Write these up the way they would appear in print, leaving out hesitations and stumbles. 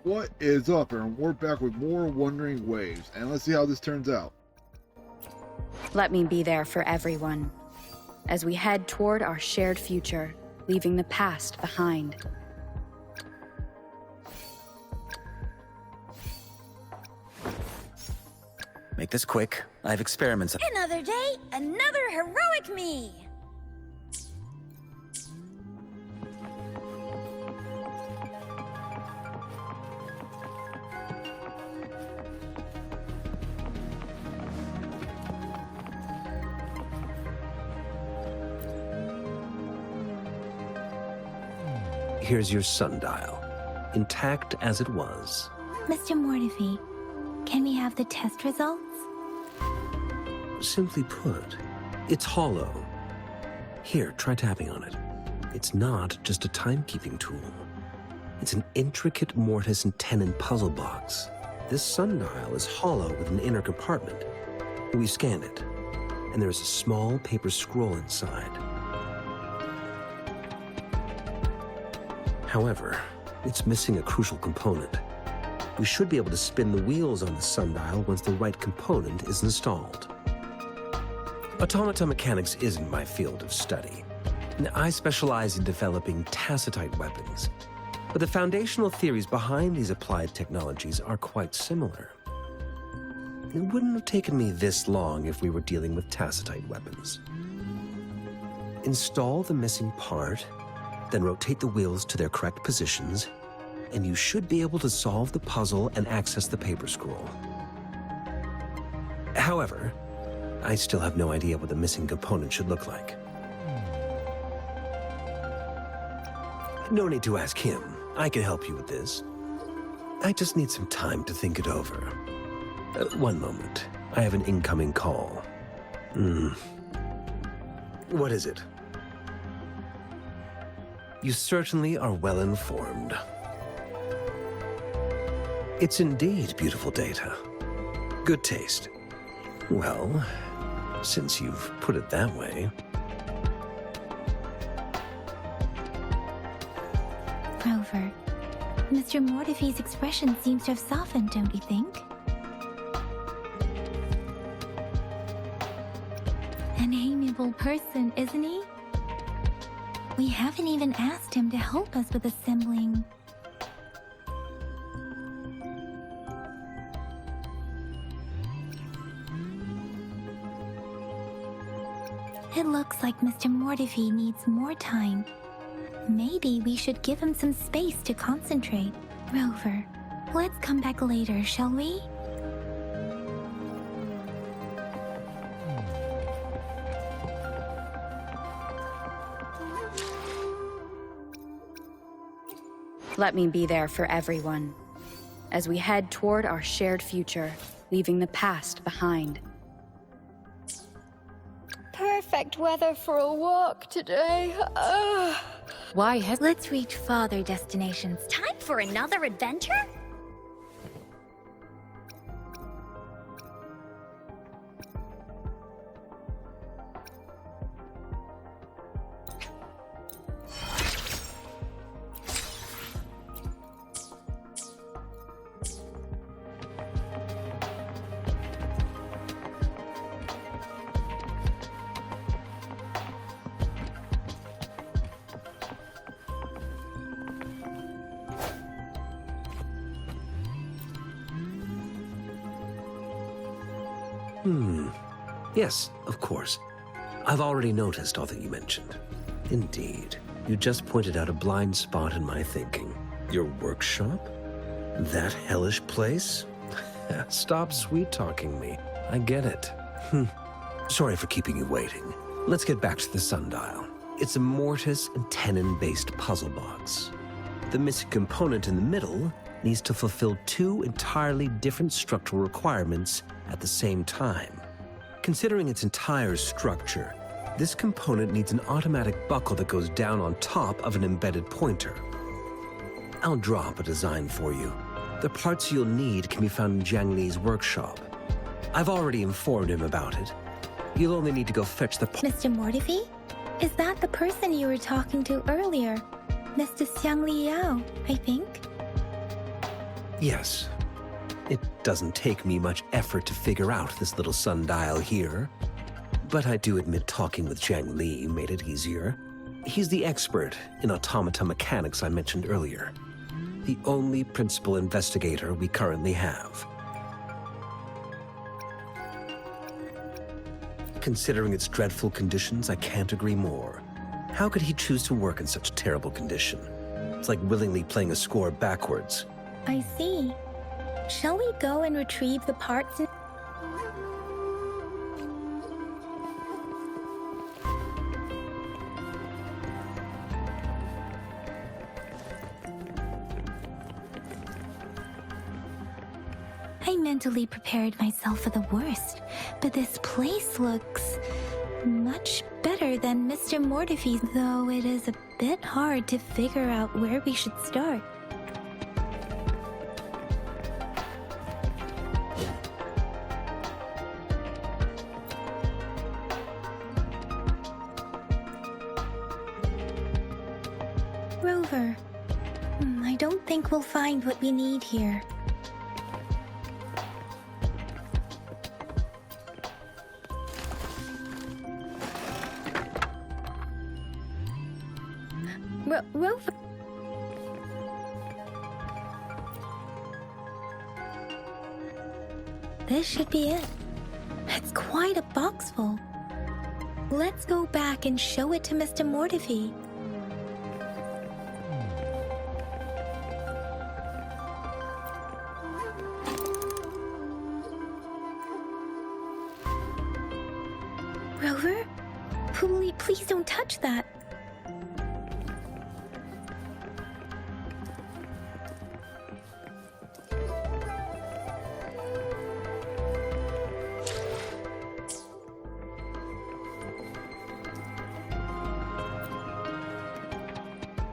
What is up, and we're back with more Wuthering Waves, and let's see how this turns out. Let me be there for everyone, as we head toward our shared future, leaving the past behind. Make this quick. I have experiments. Another day, another heroic me! Here's your sundial, intact as it was. Mr. Mortefi, can we have the test results? Simply put, it's hollow. Here, try tapping on it. It's not just a timekeeping tool. It's an intricate mortise and tenon puzzle box. This sundial is hollow with an inner compartment. We scanned it, and there is a small paper scroll inside. However, it's missing a crucial component. We should be able to spin the wheels on the sundial once the right component is installed. Automata mechanics isn't my field of study. I specialize in developing tacitite weapons, but the foundational theories behind these applied technologies are quite similar. It wouldn't have taken me this long if we were dealing with tacitite weapons. Install the missing part, then rotate the wheels to their correct positions, and you should be able to solve the puzzle and access the paper scroll. However, I still have no idea what the missing component should look like. No need to ask him. I can help you with this. I just need some time to think it over. One moment. I have an incoming call. What is it? You certainly are well informed. It's indeed beautiful data. Good taste. Well, since you've put it that way. Rover, Mr. Mortefi's expression seems to have softened, don't you think? An amiable person, isn't he? We haven't even asked him to help us with assembling. It looks like Mr. Mortefi needs more time. Maybe we should give him some space to concentrate. Rover, let's come back later, shall we? Let me be there for everyone, as we head toward our shared future, leaving the past behind. Perfect weather for a walk today. Why has... Let's reach farther destinations. Time for another adventure? Yes, of course. I've already noticed all that you mentioned. Indeed, you just pointed out a blind spot in my thinking. Your workshop? That hellish place? Stop sweet-talking me. I get it. Sorry for keeping you waiting. Let's get back to the sundial. It's a mortise and tenon-based puzzle box. The missing component in the middle needs to fulfill two entirely different structural requirements at the same time. Considering its entire structure, this component needs an automatic buckle that goes down on top of an embedded pointer. I'll draw up a design for you. The parts you'll need can be found in Jiang Li's workshop. I've already informed him about it. You'll only need to go fetch the Mr. Mortefi? Is that the person you were talking to earlier? Mr. Xiang Liao, I think? Yes. It doesn't take me much effort to figure out this little sundial here. But I do admit talking with Zhang Li made it easier. He's the expert in automata mechanics I mentioned earlier. The only principal investigator we currently have. Considering its dreadful conditions, I can't agree more. How could he choose to work in such terrible condition? It's like willingly playing a score backwards. I see. Shall we go and retrieve the parts? I mentally prepared myself for the worst, but this place looks much better than Mr. Mortefi's, though it is a bit hard to figure out where we should start. Rover, I don't think we'll find what we need here. Rover. This should be it. It's quite a box full. Let's go back and show it to Mr. Mortefi. Rover? Please don't touch that.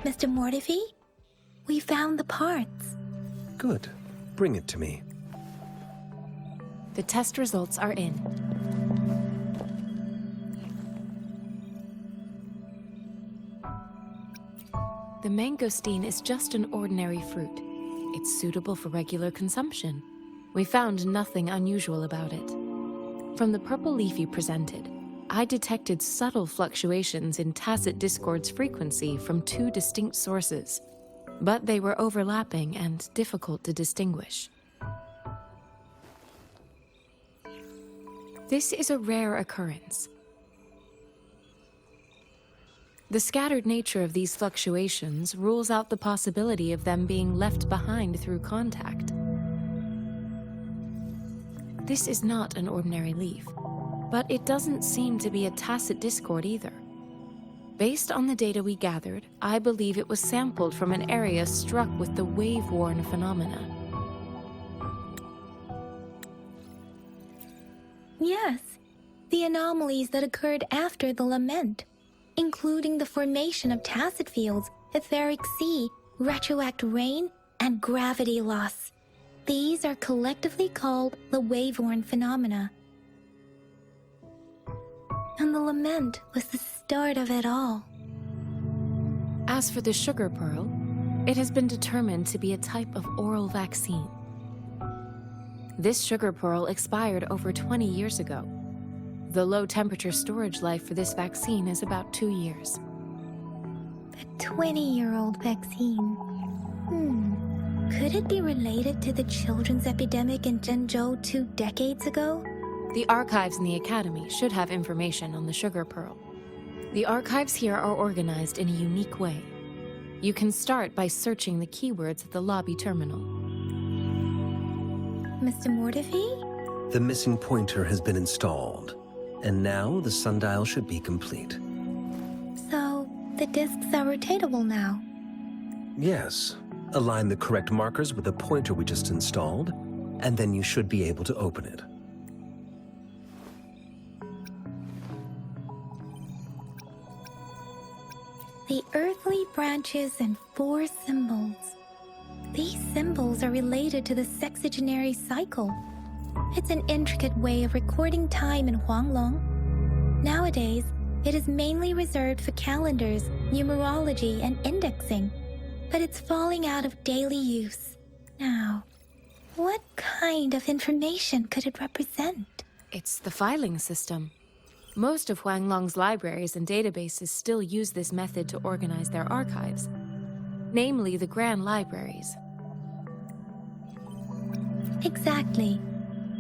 Mr. Mortefi, we found the parts. Good. Bring it to me. The test results are in. The mangosteen is just an ordinary fruit. It's suitable for regular consumption. We found nothing unusual about it. From the purple leaf you presented, I detected subtle fluctuations in tacit discord's frequency from two distinct sources, but they were overlapping and difficult to distinguish. This is a rare occurrence. The scattered nature of these fluctuations rules out the possibility of them being left behind through contact. This is not an ordinary leaf, but it doesn't seem to be a tacit discord either. Based on the data we gathered, I believe it was sampled from an area struck with the wave-worn phenomena. Yes, the anomalies that occurred after the lament, including the formation of tacit fields, etheric sea, retroact rain, and gravity loss. These are collectively called the wave-worn phenomena. And the lament was the start of it all. As for the sugar pearl, it has been determined to be a type of oral vaccine. This sugar pearl expired over 20 years ago. The low-temperature storage life for this vaccine is about 2 years. A 20-year-old vaccine. Could it be related to the children's epidemic in Zhengzhou 2 decades ago? The archives in the Academy should have information on the sugar pearl. The archives here are organized in a unique way. You can start by searching the keywords at the lobby terminal. Mr. Mortefi? The missing pointer has been installed, and now the sundial should be complete. So, the discs are rotatable now? Yes. Align the correct markers with the pointer we just installed, and then you should be able to open it. The earthly branches and 4 symbols. These symbols are related to the sexagenary cycle. It's an intricate way of recording time in Huanglong. Nowadays, it is mainly reserved for calendars, numerology, and indexing, but it's falling out of daily use. Now, What kind of information could it represent? It's the filing system. Most of Huanglong's libraries and databases still use this method to organize their archives, namely the Grand Libraries. Exactly.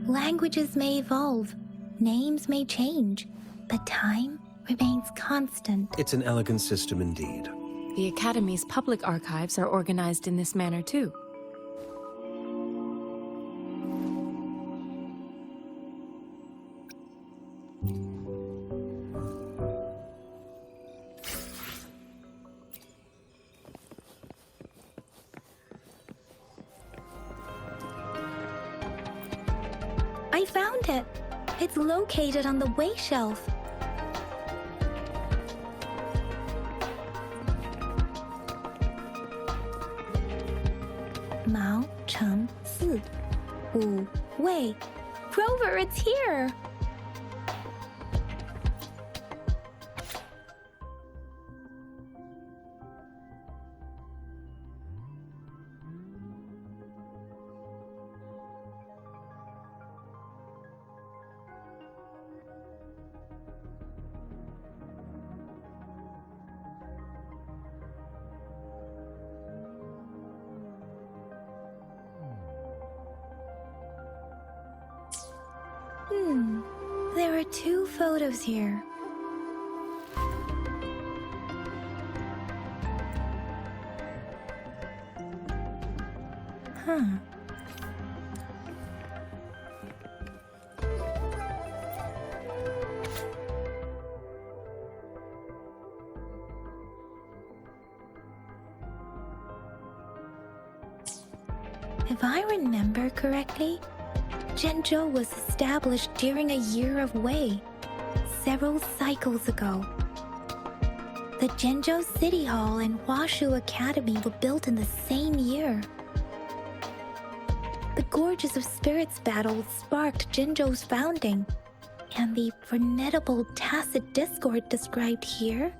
Languages may evolve, names may change, but time remains constant. It's an elegant system indeed. The Academy's public archives are organized in this manner too. I found it. It's located on the way shelf. Mao Cheng Si. Wu Wei. Rover, it's here! There are 2 photos here. Huh. If I remember correctly, Zhenzhou was established during a year of Wei, several cycles ago. The Zhenzhou City Hall and Huashu Academy were built in the same year. The Gorges of Spirits battle sparked Zhenzhou's founding, and the formidable tacit discord described here?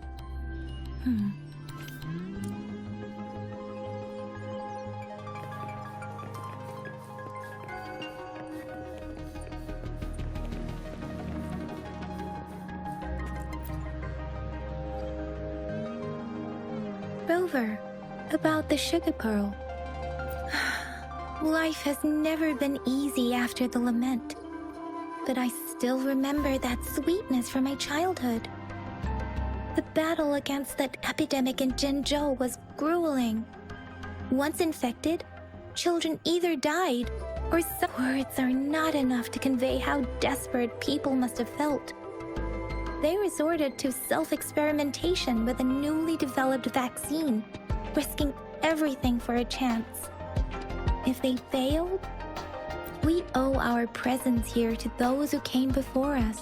Rover, about the sugar pearl. Life has never been easy after the lament, but I still remember that sweetness from my childhood. The battle against that epidemic in Zhenzhou was grueling. Once infected, children either died or some words are not enough to convey how desperate people must have felt. They resorted to self-experimentation with a newly developed vaccine, risking everything for a chance. If they failed, we owe our presence here to those who came before us.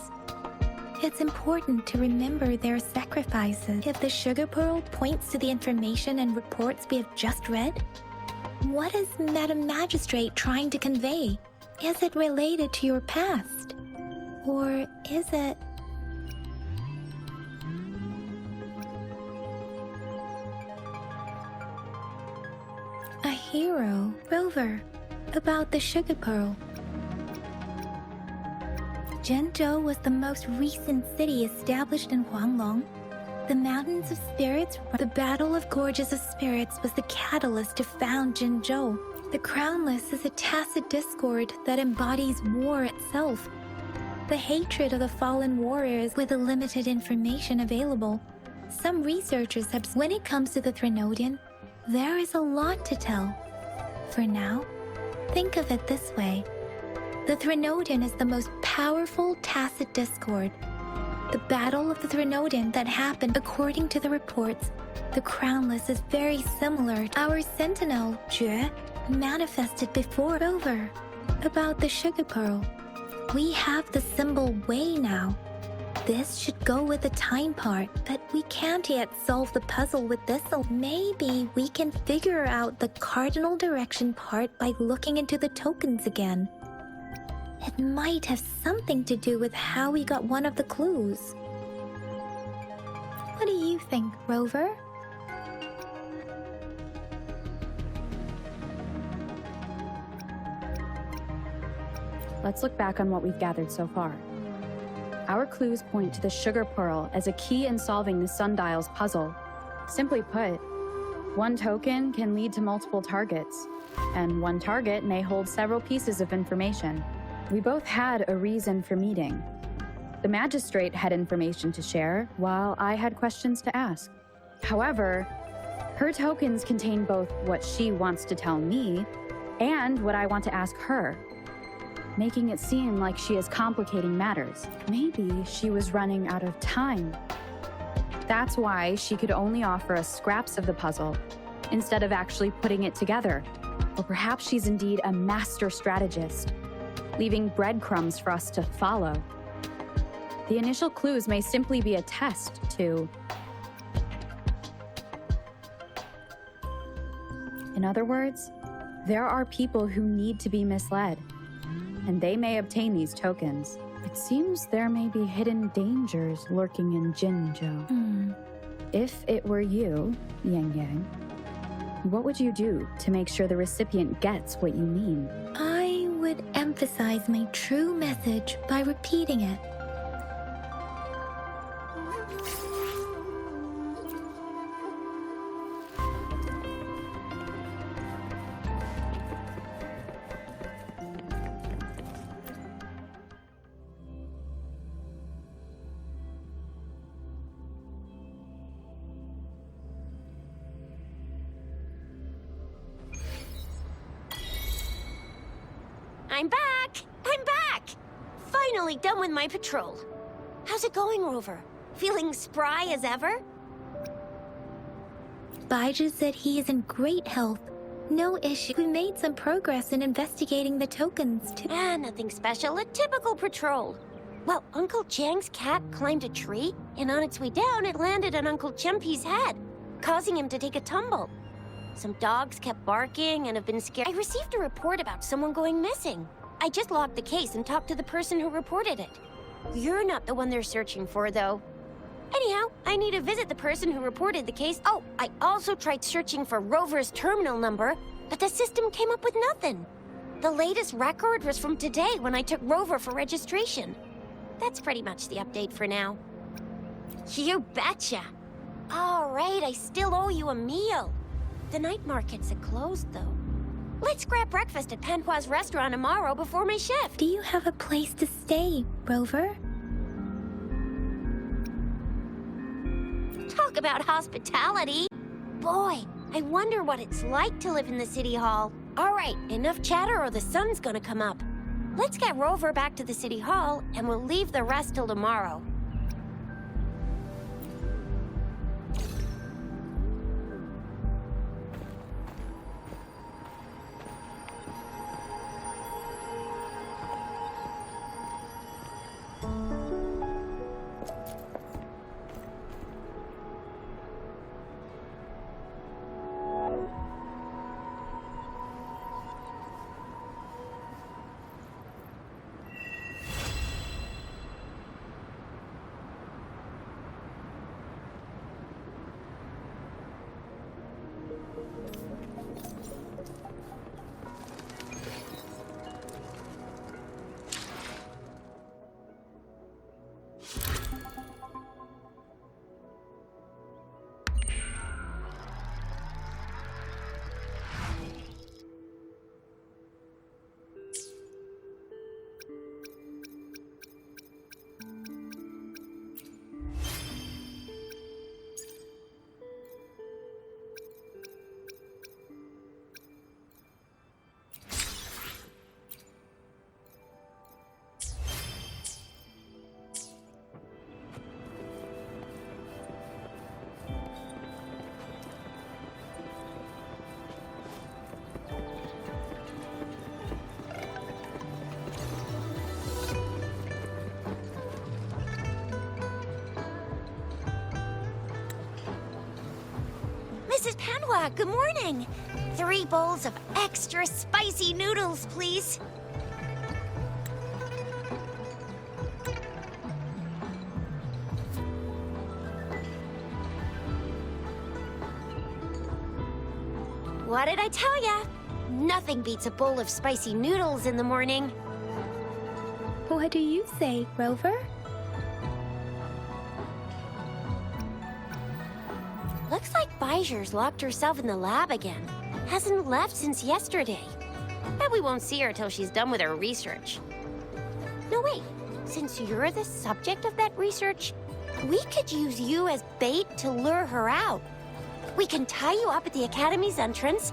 It's important to remember their sacrifices. If the sugar pearl points to the information and reports we have just read, what is Madam Magistrate trying to convey? Is it related to your past? Or is it... a hero, Rover, about the sugar pearl? Zhenzhou was the most recent city established in Huanglong. The Mountains of Spirits, the Battle of Gorges of Spirits was the catalyst to found Zhenzhou. The Crownless is a tacit discord that embodies war itself. The hatred of the fallen warriors with the limited information available. Some researchers have... When it comes to the Threnodian, there is a lot to tell. For now, think of it this way. The Threnodian is the most powerful tacit discord. The Battle of the Threnodian that happened, according to the reports, the Crownless is very similar to our Sentinel, Jue, manifested before Rover. About the sugar pearl, we have the symbol Wei now. This should go with the time part, but we can't yet solve the puzzle with this, so maybe we can figure out the cardinal direction part by looking into the tokens again. It might have something to do with how we got one of the clues. What do you think, Rover? let's look back on what we've gathered so far. Our clues point to the sugar pearl as a key in solving the sundial's puzzle. Simply put, one token can lead to multiple targets, and one target may hold several pieces of information. We both had a reason for meeting. The magistrate had information to share, while I had questions to ask. However, her tokens contain both what she wants to tell me and what I want to ask her, making it seem like she is complicating matters. Maybe she was running out of time. That's why she could only offer us scraps of the puzzle, instead of actually putting it together. Or perhaps she's indeed a master strategist, leaving breadcrumbs for us to follow. The initial clues may simply be a test to... In other words, there are people who need to be misled, and they may obtain these tokens. It seems there may be hidden dangers lurking in Jinzhou. If it were you, Yang Yang, what would you do to make sure the recipient gets what you mean? I would emphasize my true message by repeating it. I'm back! I'm back! Finally done with my patrol. How's it going, Rover? Feeling spry as ever? Baiju said he is in great health. No issue. We made some progress in investigating the tokens, too. Nothing special. A typical patrol. Well, Uncle Chang's cat climbed a tree, and on its way down, it landed on Uncle Chempi's head, causing him to take a tumble. Some dogs kept barking and have been scared. I received a report about someone going missing. I just logged the case and talked to the person who reported it. You're not the one they're searching for, though. Anyhow, I need to visit the person who reported the case. Oh, I also tried searching for Rover's terminal number, but the system came up with nothing. The latest record was from today when I took Rover for registration. That's pretty much the update for now. You betcha. All right, I still owe you a meal. The night markets are closed, though. Let's grab breakfast at Panhua's restaurant tomorrow before my shift. Do you have a place to stay, Rover? Talk about hospitality. Boy, I wonder what it's like to live in the city hall. All right, enough chatter or the sun's gonna come up. Let's get Rover back to the city hall, and we'll leave the rest till tomorrow. Mrs. Panhua, good morning. 3 bowls of extra spicy noodles, please. What did I tell ya? Nothing beats a bowl of spicy noodles in the morning. What do you say, Rover? Looks like Bijur's locked herself in the lab again. Hasn't left since yesterday. Bet we won't see her till she's done with her research. No, wait. Since you're the subject of that research, we could use you as bait to lure her out. We can tie you up at the Academy's entrance,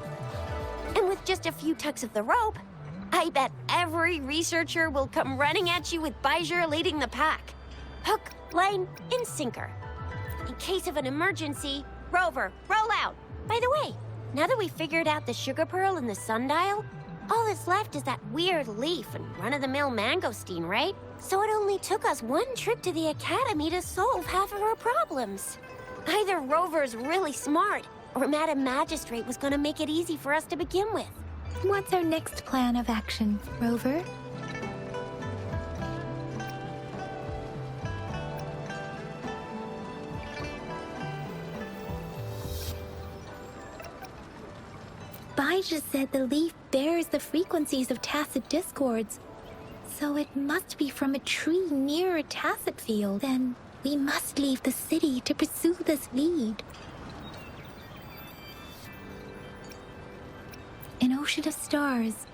and with just a few tugs of the rope, I bet every researcher will come running at you with Bijur leading the pack. Hook, line, and sinker. In case of an emergency, Rover, roll out. By the way, now that we've figured out the sugar pearl and the sundial, all that's left is that weird leaf and run-of-the-mill mangosteen, right? So it only took us one trip to the Academy to solve half of our problems. Either Rover's really smart, or Madam Magistrate was gonna make it easy for us to begin with. What's our next plan of action, Rover? Bijah said the leaf bears the frequencies of tacit discords, so it must be from a tree near a tacit field. Then we must leave the city to pursue this lead. An ocean of stars,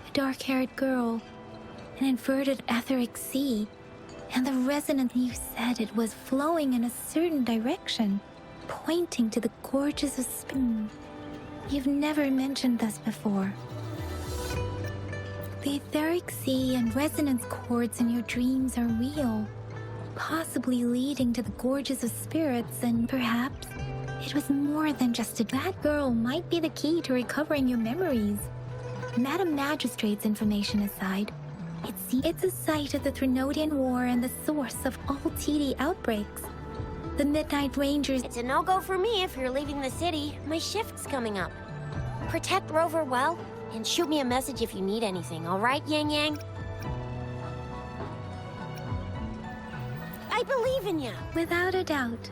a dark-haired girl, an inverted etheric sea, and the resonance you said it was flowing in a certain direction, pointing to the gorges of Spoon. You've never mentioned this before. The etheric sea and resonance chords in your dreams are real, possibly leading to the gorges of spirits, and perhaps it was more than just that girl might be the key to recovering your memories. Madam Magistrate's information aside, it's a site of the Trinodian War and the source of all TD outbreaks. The Midnight Rangers... It's a no-go for me if you're leaving the city. My shift's coming up. Protect Rover well, and shoot me a message if you need anything, all right, Yang Yang? I believe in you. Without a doubt.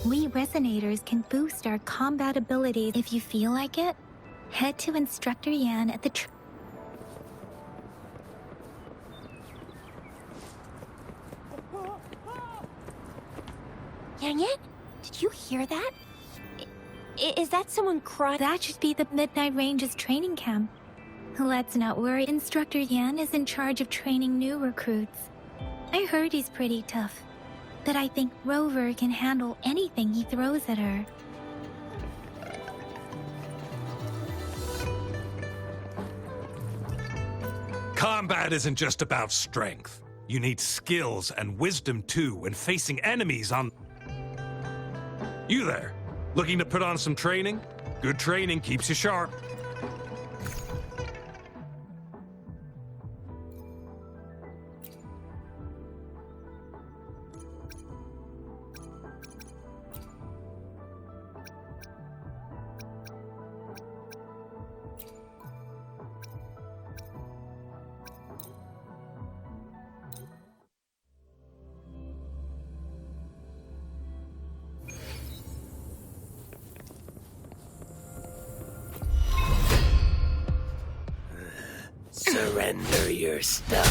We Resonators can boost our combat abilities if you feel like it. Head to Instructor Yan at the Yang Yang, did you hear that? Is that someone crying? That should be the Midnight Ranges training camp. Let's not worry, Instructor Yan is in charge of training new recruits. I heard he's pretty tough, but I think Rover can handle anything he throws at her. Combat isn't just about strength. You need skills and wisdom too when facing enemies on... You there, looking to put on some training? Good training keeps you sharp. Surrender your stuff.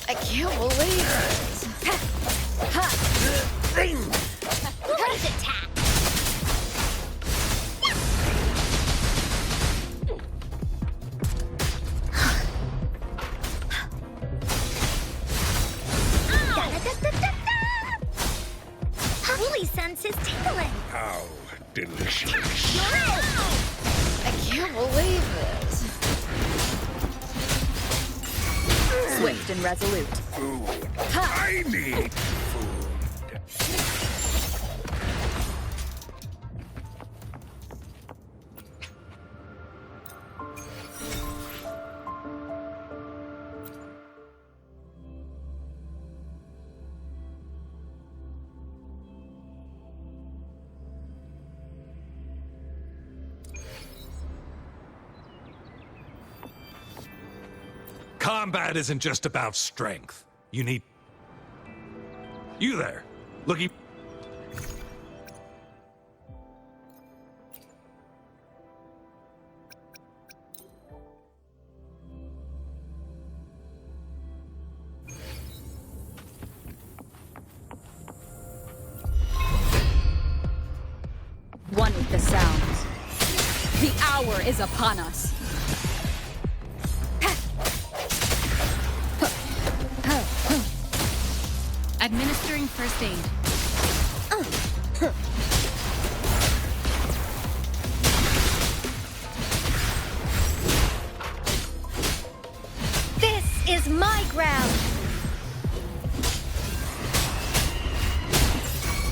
I can't believe it. Blaze attack! woolly sense is tingling. How delicious. I can't believe this. Swift and resolute. Food. I need food. Combat isn't just about strength. You need... You there, looking... One with the sounds. The hour is upon us. Administering first aid. This is my ground.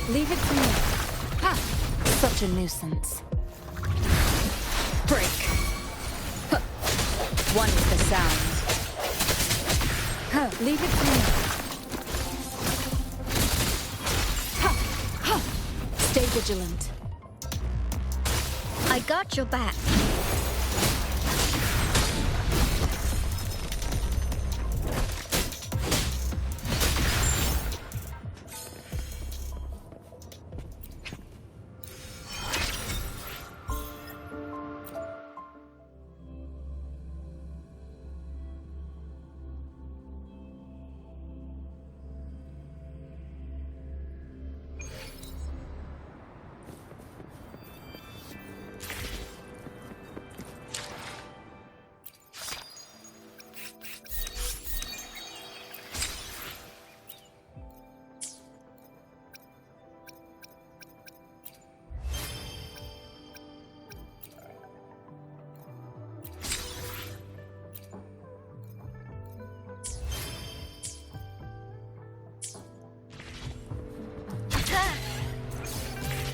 Leave it to me. Ha! Such a nuisance. Break. One with the sounds. Leave it to me. Stay vigilant. I got your back.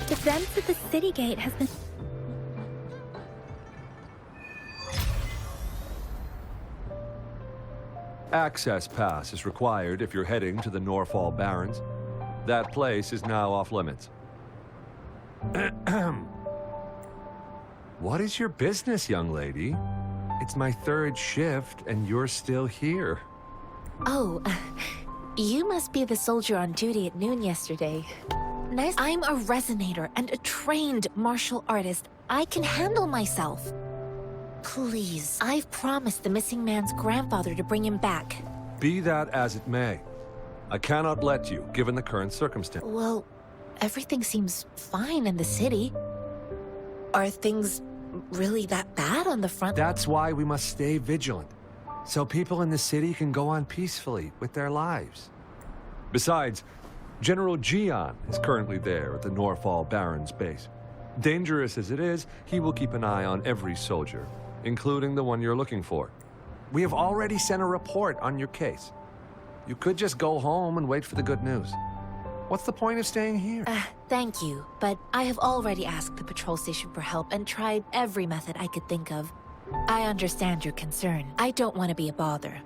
Defense of the city gate has been... Access pass is required if you're heading to the Norfall Barrens. That place is now off limits. What is your business, young lady? It's my third shift, and you're still here. Oh, you must be the soldier on duty at noon yesterday. Nice. I'm a resonator and a trained martial artist. I can handle myself. Please, I've promised the missing man's grandfather to bring him back. Be that as it may, I cannot let you, given the current circumstance. Well, everything seems fine in the city. Are things really that bad on the front? That's why we must stay vigilant, so people in the city can go on peacefully with their lives. Besides, General Gian is currently there at the Norfall Barrens base. Dangerous as it is, he will keep an eye on every soldier, including the one you're looking for. We have already sent a report on your case. You could just go home and wait for the good news. What's the point of staying here? Thank you, but I have already asked the patrol station for help and tried every method I could think of. I understand your concern. I don't want to be a bother.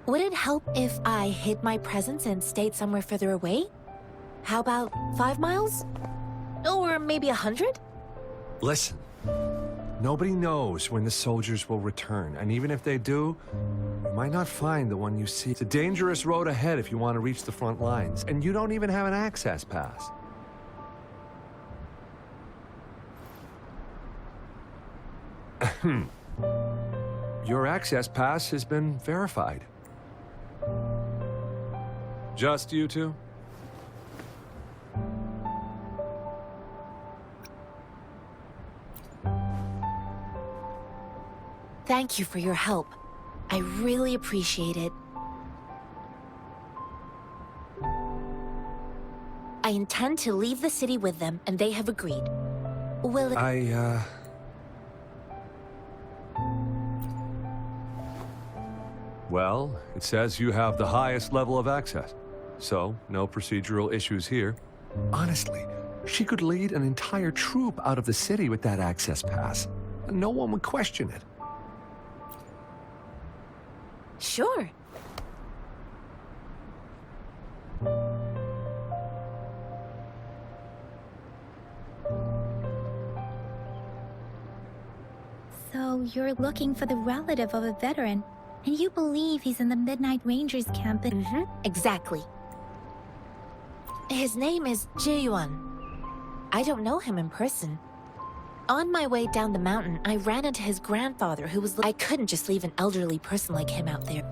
Would it help if I hid my presence and stayed somewhere further away? How about 5 miles? Or maybe 100? Listen, nobody knows when the soldiers will return, and even if they do, you might not find the one you see. It's a dangerous road ahead if you want to reach the front lines, and you don't even have an access pass. Your access pass has been verified. Just you two? Thank you for your help. I really appreciate it. I intend to leave the city with them, and they have agreed. Will it... Well, it says you have the highest level of access. So, no procedural issues here. Honestly, she could lead an entire troop out of the city with that access pass. And no one would question it. Sure. So you're looking for the relative of a veteran, and you believe he's in the Midnight Rangers camp in... Exactly. His name is Ji-yuan. I don't know him in person. On my way down the mountain, I ran into his grandfather who was... I couldn't just leave an elderly person like him out there.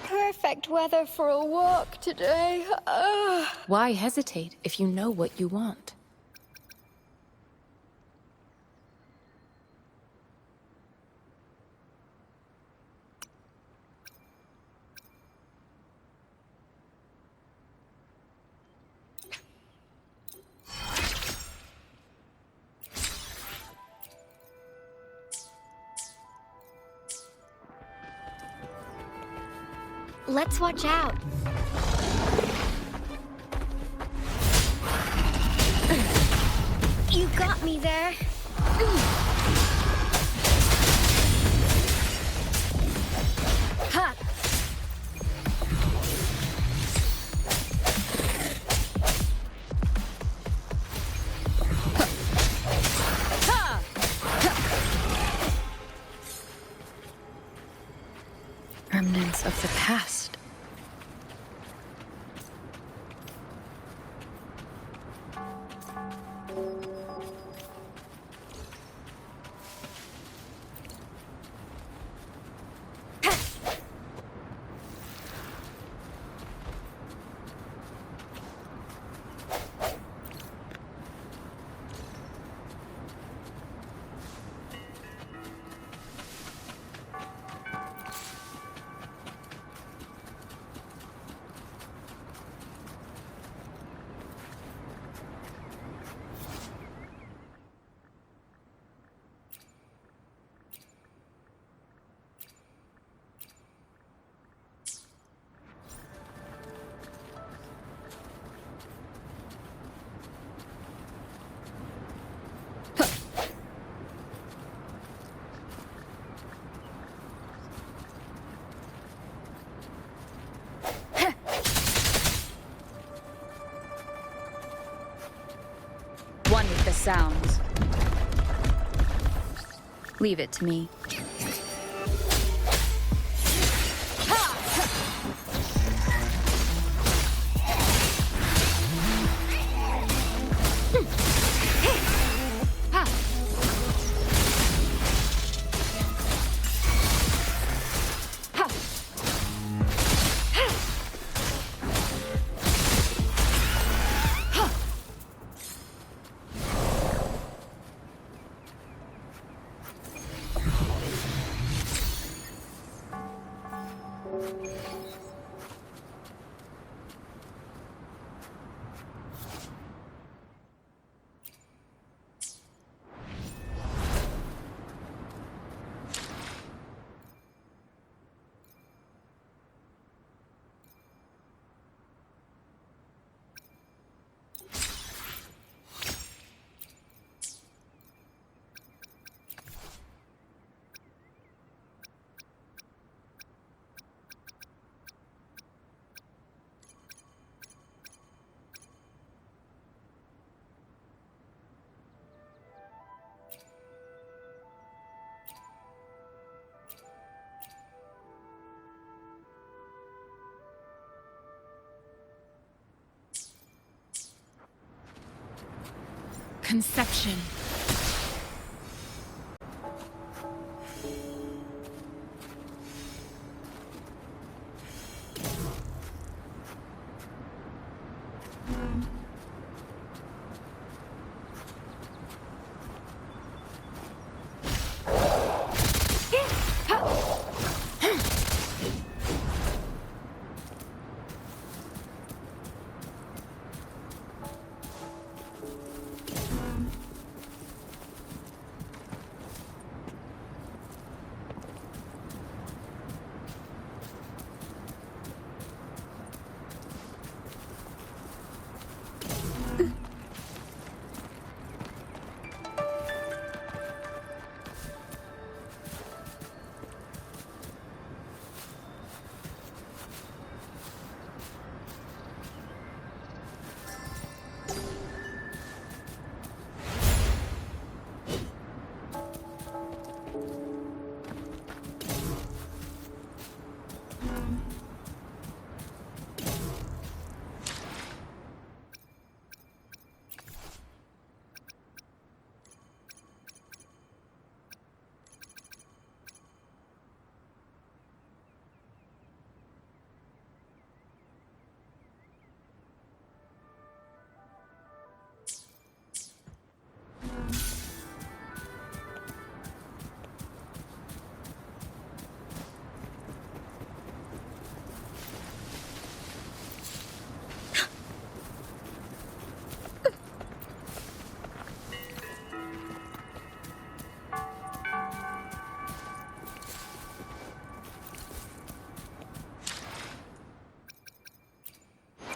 Perfect weather for a walk today. Why hesitate if you know what you want? Let's watch out. You got me there. Ha! Remnants of the past. One with the sounds. Leave it to me. conception.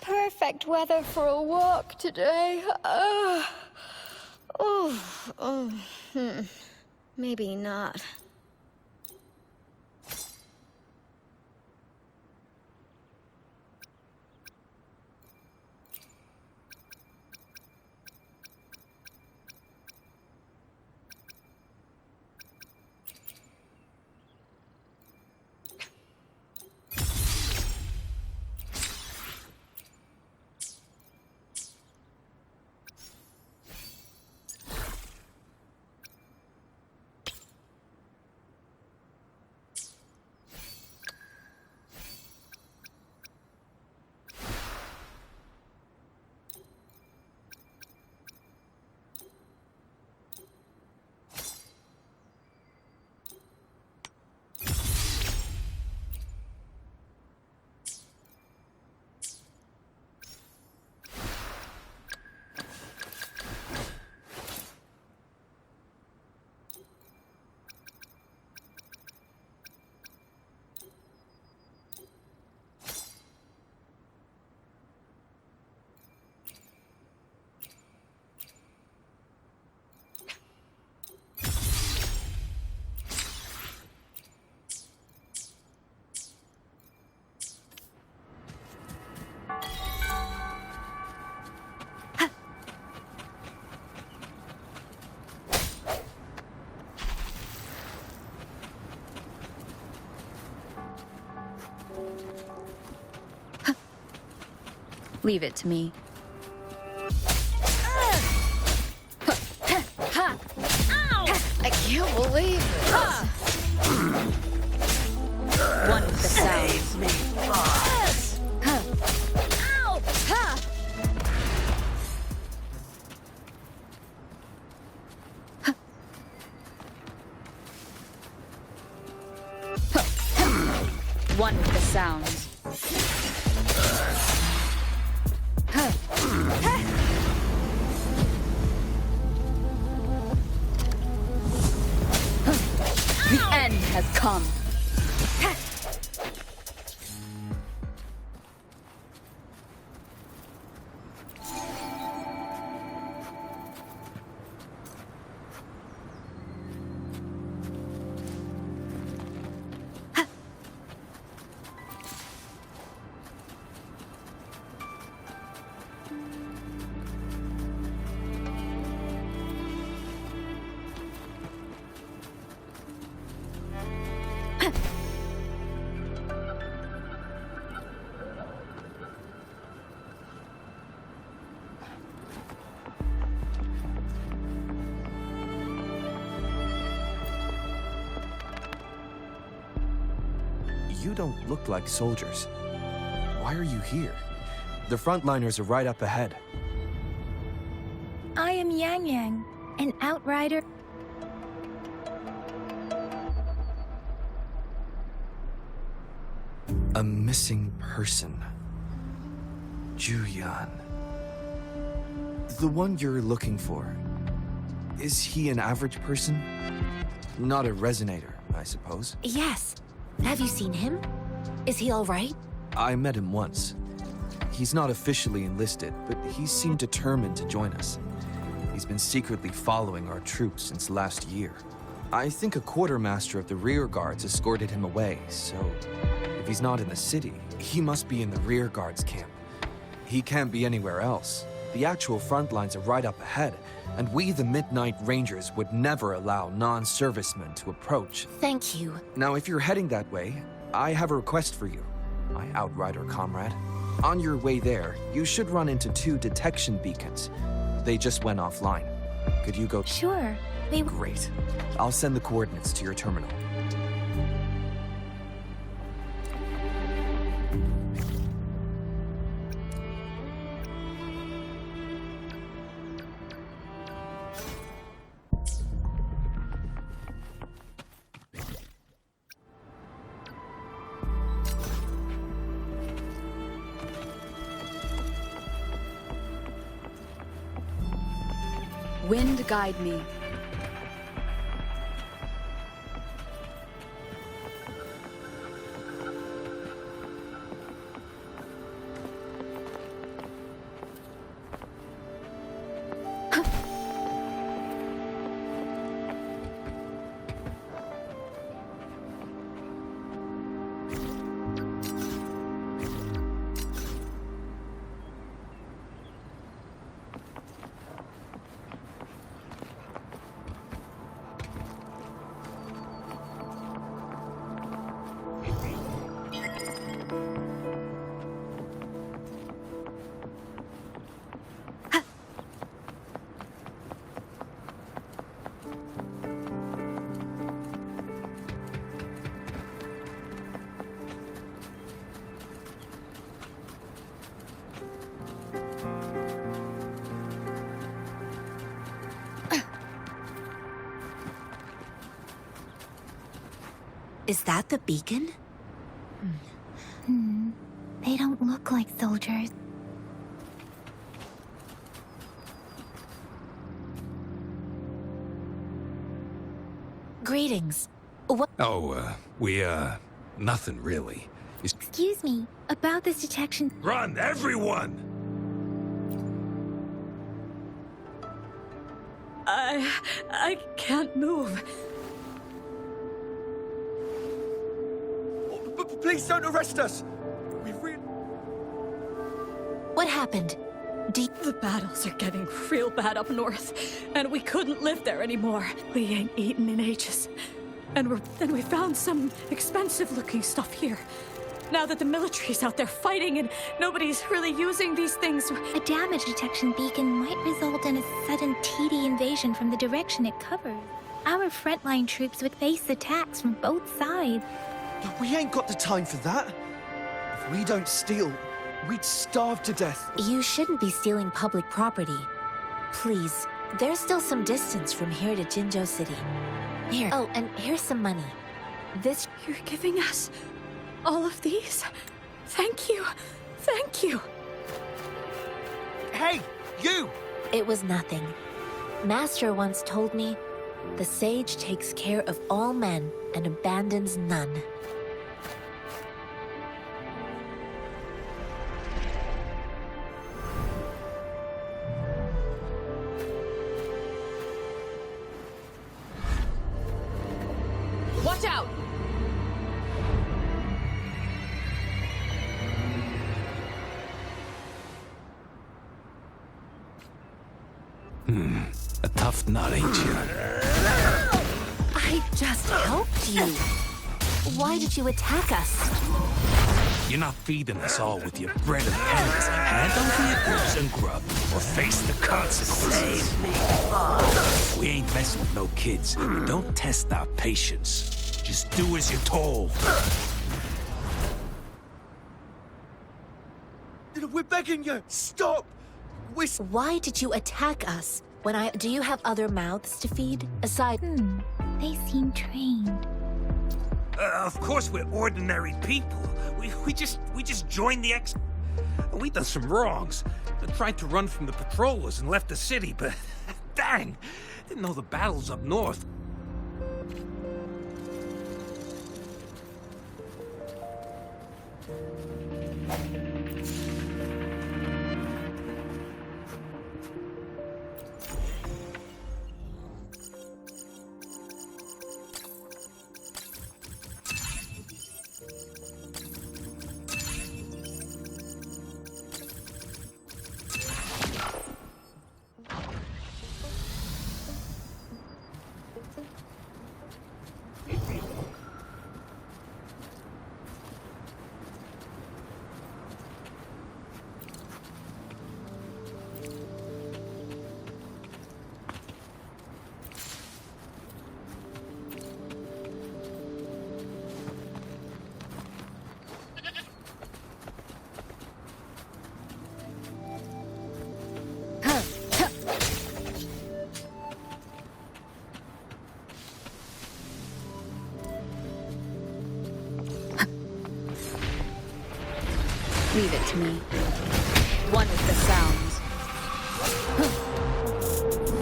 Perfect weather for a walk today. Maybe not. Leave it to me. I can't believe it. One with the sound. One with the sounds. The end has come. You don't look like soldiers. Why are you here? The frontliners are right up ahead. I am Yang Yang, an outrider. A missing person. Juyan. The one you're looking for. Is he an average person? Not a resonator, I suppose. Yes. Have you seen him? Is he all right? I met him once. He's not officially enlisted, but he seemed determined to join us. He's been secretly following our troops since last year. I think a quartermaster of the rear guards escorted him away, so if he's not in the city, he must be in the rear guards camp. He can't be anywhere else. The actual front lines are right up ahead, and we, the Midnight Rangers, would never allow non-servicemen to approach. Thank you. Now, if you're heading that way, I have a request for you, my outrider comrade. On your way there, you should run into 2 detection beacons. They just went offline. Could you go? Sure. Great. I'll send the coordinates to your terminal. Wind guide me. Is that the beacon? They don't look like soldiers. Greetings. What? Oh, nothing really. Excuse me, about this detection... Run, everyone! I can't move. Please don't arrest us! What happened? The battles are getting real bad up north, and we couldn't live there anymore. We ain't eaten in ages. And then we found some expensive-looking stuff here. Now that the military's out there fighting and nobody's really using these things... A damage detection beacon might result in a sudden TD invasion from the direction it covers. Our frontline troops would face attacks from both sides. But we ain't got the time for that. If we don't steal, we'd starve to death. You shouldn't be stealing public property. Please, there's still some distance from here to Jinzhou City. Here. Oh, and here's some money. This... You're giving us all of these? Thank you. Thank you. Hey, you! It was nothing. Master once told me, the sage takes care of all men and abandons none. Watch out! A tough nut, ain't you? I just helped you. Why did you attack us? You're not feeding us all with your bread and pennies. Hand over your goods and grub, or face the consequences. We ain't messing with no kids. Don't test our patience. Just do as you're told. begging you, stop! Why did you attack us? Do you have other mouths to feed? Aside... They seem trained. Of course we're ordinary people. We just joined the We done some wrongs. Tried to run from the patrollers and left the city, but dang, didn't know the battle's up north. Leave it to me. One with the sounds.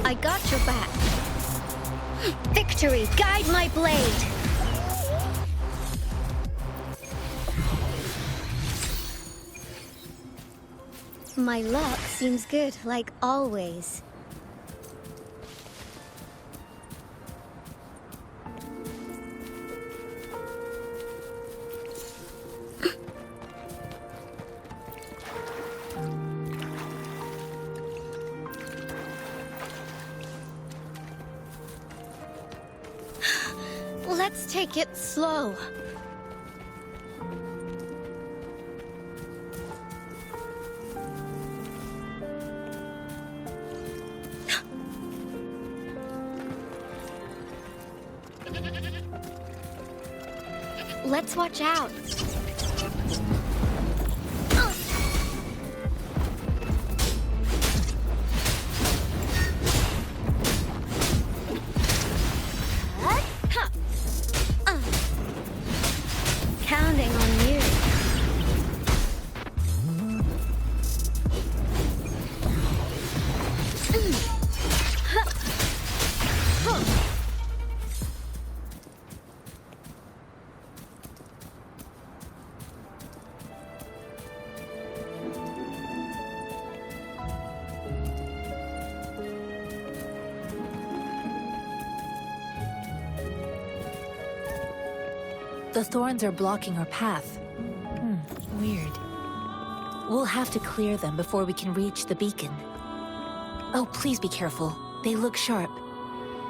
I got your back. Victory, guide my blade! My luck seems good, like always. Let's take it slow. Let's watch out. Counting on you. The thorns are blocking our path. Weird. We'll have to clear them before we can reach the beacon. Oh, please be careful. They look sharp.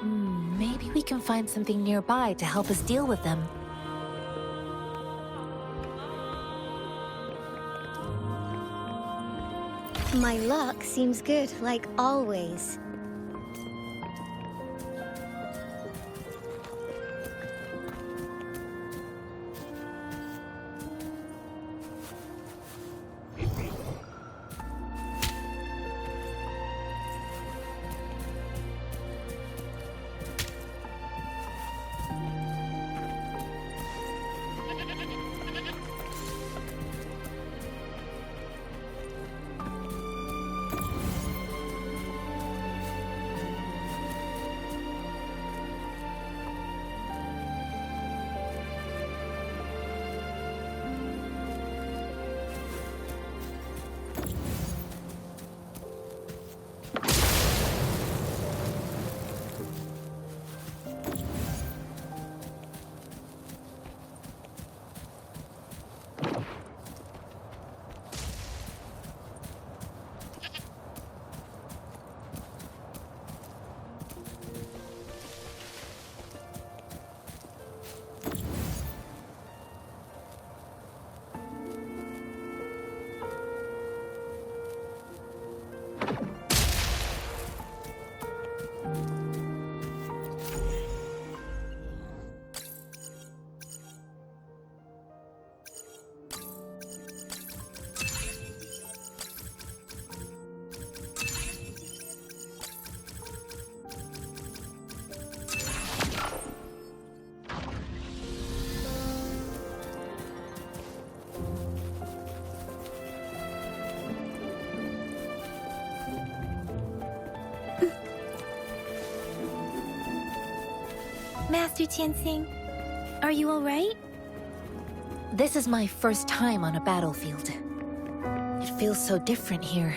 Maybe we can find something nearby to help us deal with them. My luck seems good, like always. Master Tianxing, are you all right? This is my first time on a battlefield. It feels so different here.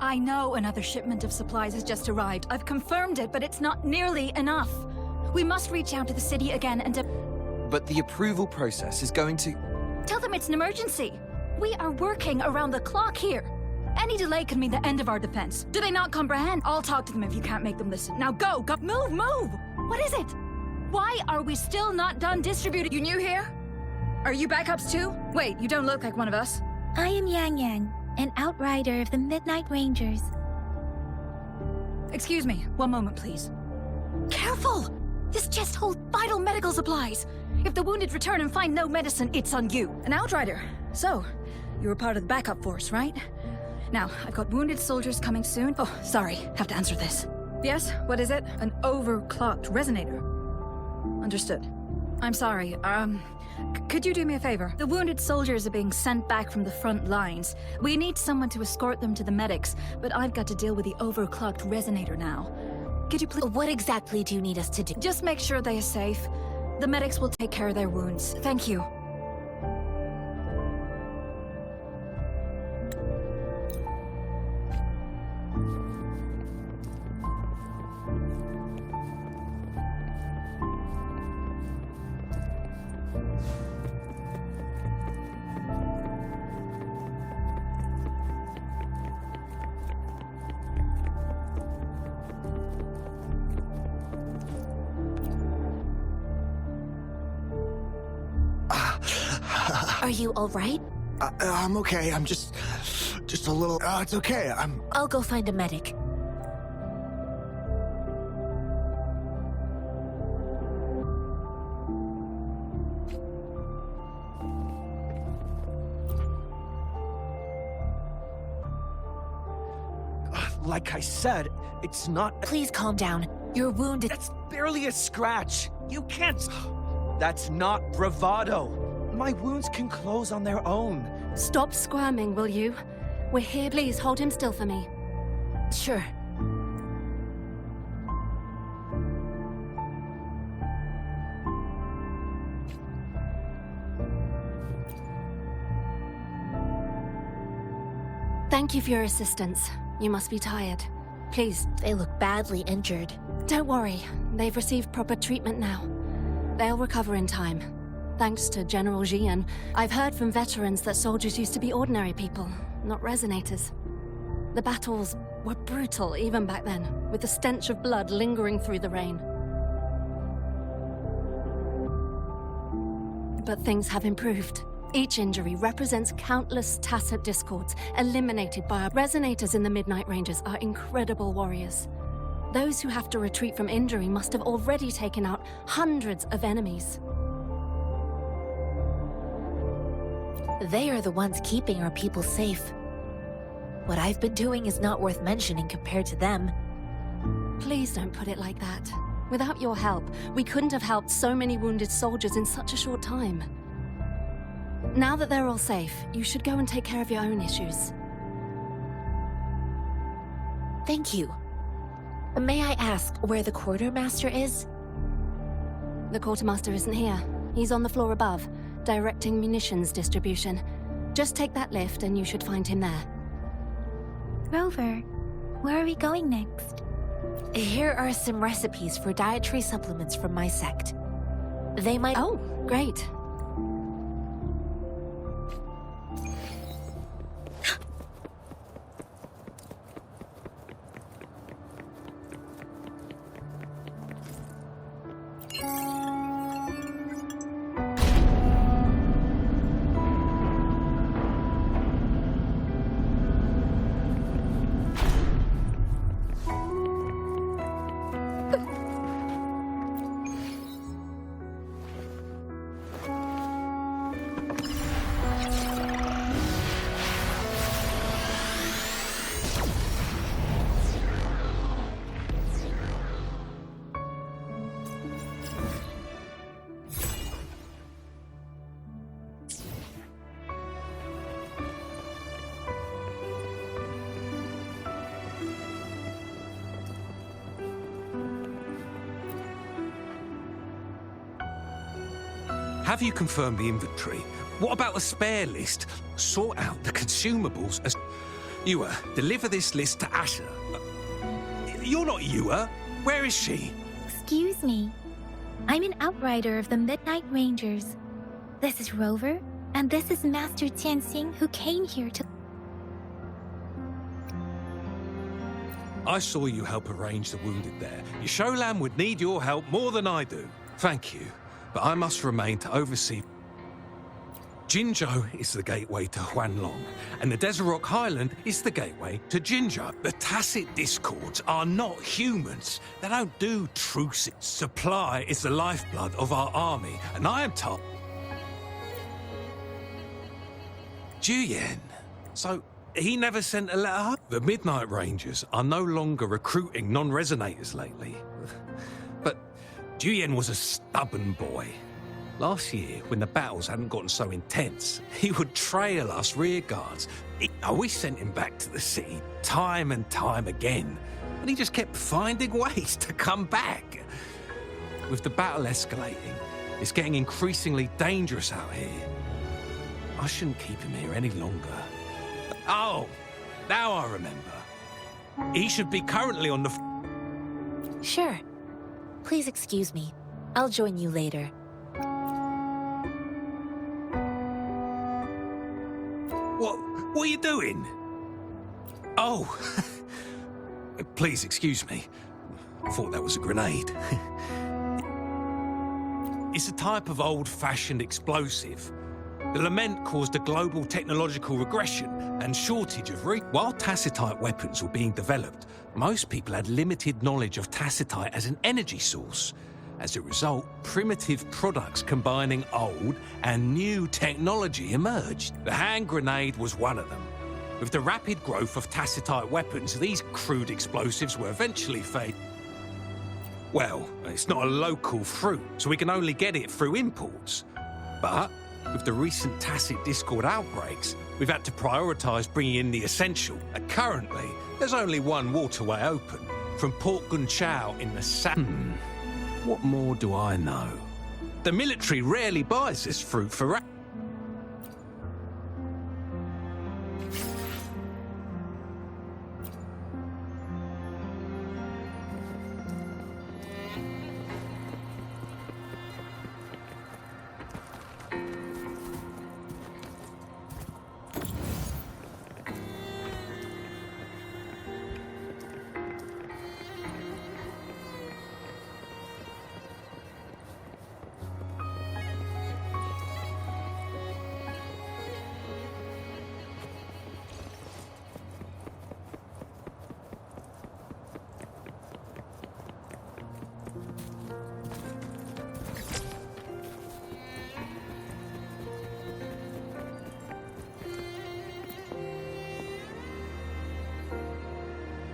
I know another shipment of supplies has just arrived. I've confirmed it, but it's not nearly enough. We must reach out to the city again and But the approval process is going to... tell them it's an emergency. We are working around the clock here. Any delay could mean the end of our defense. Do they not comprehend? I'll talk to them if you can't make them listen. Now go, go, move, move! What is it? Why are we still not done distributing? You new here? Are you backups too? Wait, you don't look like one of us. I am Yang Yang, an outrider of the Midnight Rangers. Excuse me, one moment please. Careful! This chest holds vital medical supplies. If the wounded return and find no medicine, it's on you. An outrider. So, you were part of the backup force, right? Now, I've got wounded soldiers coming soon. Oh, sorry, have to answer this. Yes, what is it? An overclocked resonator. Understood. I'm sorry, could you do me a favor? The wounded soldiers are being sent back from the front lines. We need someone to escort them to the medics, but I've got to deal with the overclocked resonator now. Could you please— What exactly do you need us to do? Just make sure they are safe. The medics will take care of their wounds. Thank you. Are you all right? I'm okay. I'm just a little... it's okay. I'll go find a medic. Like I said, it's not... Please calm down. You're wounded. That's barely a scratch. You can't... That's not bravado. My wounds can close on their own. Stop squirming, will you? We're here. Please, hold him still for me. Sure. Thank you for your assistance. You must be tired. Please. They look badly injured. Don't worry. They've received proper treatment now. They'll recover in time. Thanks to General Jian, I've heard from veterans that soldiers used to be ordinary people, not resonators. The battles were brutal even back then, with the stench of blood lingering through the rain. But things have improved. Each injury represents countless tacit discords eliminated by our resonators in the Midnight Rangers are incredible warriors. Those who have to retreat from injury must have already taken out hundreds of enemies. They are the ones keeping our people safe. What I've been doing is not worth mentioning compared to them. Please don't put it like that. Without your help, we couldn't have helped so many wounded soldiers in such a short time. Now that they're all safe, you should go and take care of your own issues. Thank you. May I ask where the quartermaster is? The quartermaster isn't here. He's on the floor above, directing munitions distribution. Just take that lift and you should find him there. Rover, where are we going next? Here are some recipes for dietary supplements from my sect. They might— Oh, great. Have you confirmed the inventory? What about the spare list? Sort out the consumables as... Ewa, deliver this list to Asher. You're not Ewa. Where is she? Excuse me. I'm an outrider of the Midnight Rangers. This is Rover, and this is Master Tianxing, who came here to... I saw you help arrange the wounded there. Yasholam would need your help more than I do. Thank you, but I must remain to oversee... Jinzhou is the gateway to Huanlong, and the Desert Rock Highland is the gateway to Jinzhou. The Tacit Discords are not humans. They don't do truces. Supply is the lifeblood of our army, and I am told... Juyen. So, he never sent a letter? The Midnight Rangers are no longer recruiting non-resonators lately. But Juyen was a stubborn boy. Last year, when the battles hadn't gotten so intense, he would trail us rear guards. We sent him back to the city time and time again, and he just kept finding ways to come back. With the battle escalating, it's getting increasingly dangerous out here. I shouldn't keep him here any longer. Oh, now I remember. He should be currently on the... Sure. Please excuse me. I'll join you later. What are you doing? Oh, please excuse me. I thought that was a grenade. It's a type of old-fashioned explosive. The lament caused a global technological regression and shortage of While tacitite weapons were being developed, most people had limited knowledge of tacitite as an energy source. As a result, primitive products combining old and new technology emerged. The hand grenade was one of them. With the rapid growth of tacitite weapons, these crude explosives were eventually Well, it's not a local fruit, so we can only get it through imports. But with the recent Tacit Discord outbreaks, we've had to prioritize bringing in the essential. And currently, there's only one waterway open, from Port Gunchao in the What more do I know? The military rarely buys this fruit for...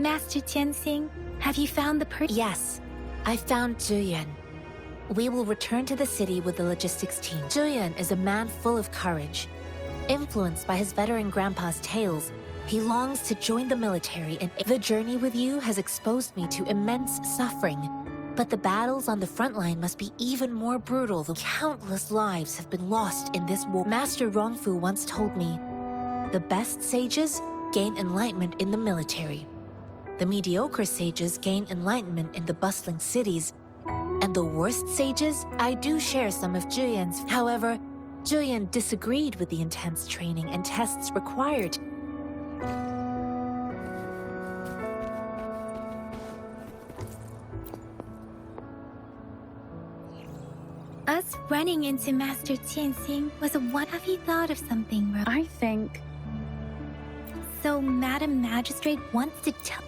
Master Tianxing, have you found the Yes, I found Juyen. We will return to the city with the logistics team. Juyen is a man full of courage. Influenced by his veteran grandpa's tales, he longs to join the military, and the journey with you has exposed me to immense suffering. But the battles on the front line must be even more brutal. The countless lives have been lost in this war. Master Rongfu once told me, the best sages gain enlightenment in the military. The mediocre sages gain enlightenment in the bustling cities, and the worst sages, I do share some of Juyen's. However, Juyen disagreed with the intense training and tests required. Us running into Master Tianxing was a what? Have you thought of something, I think... So Madam Magistrate wants to tell...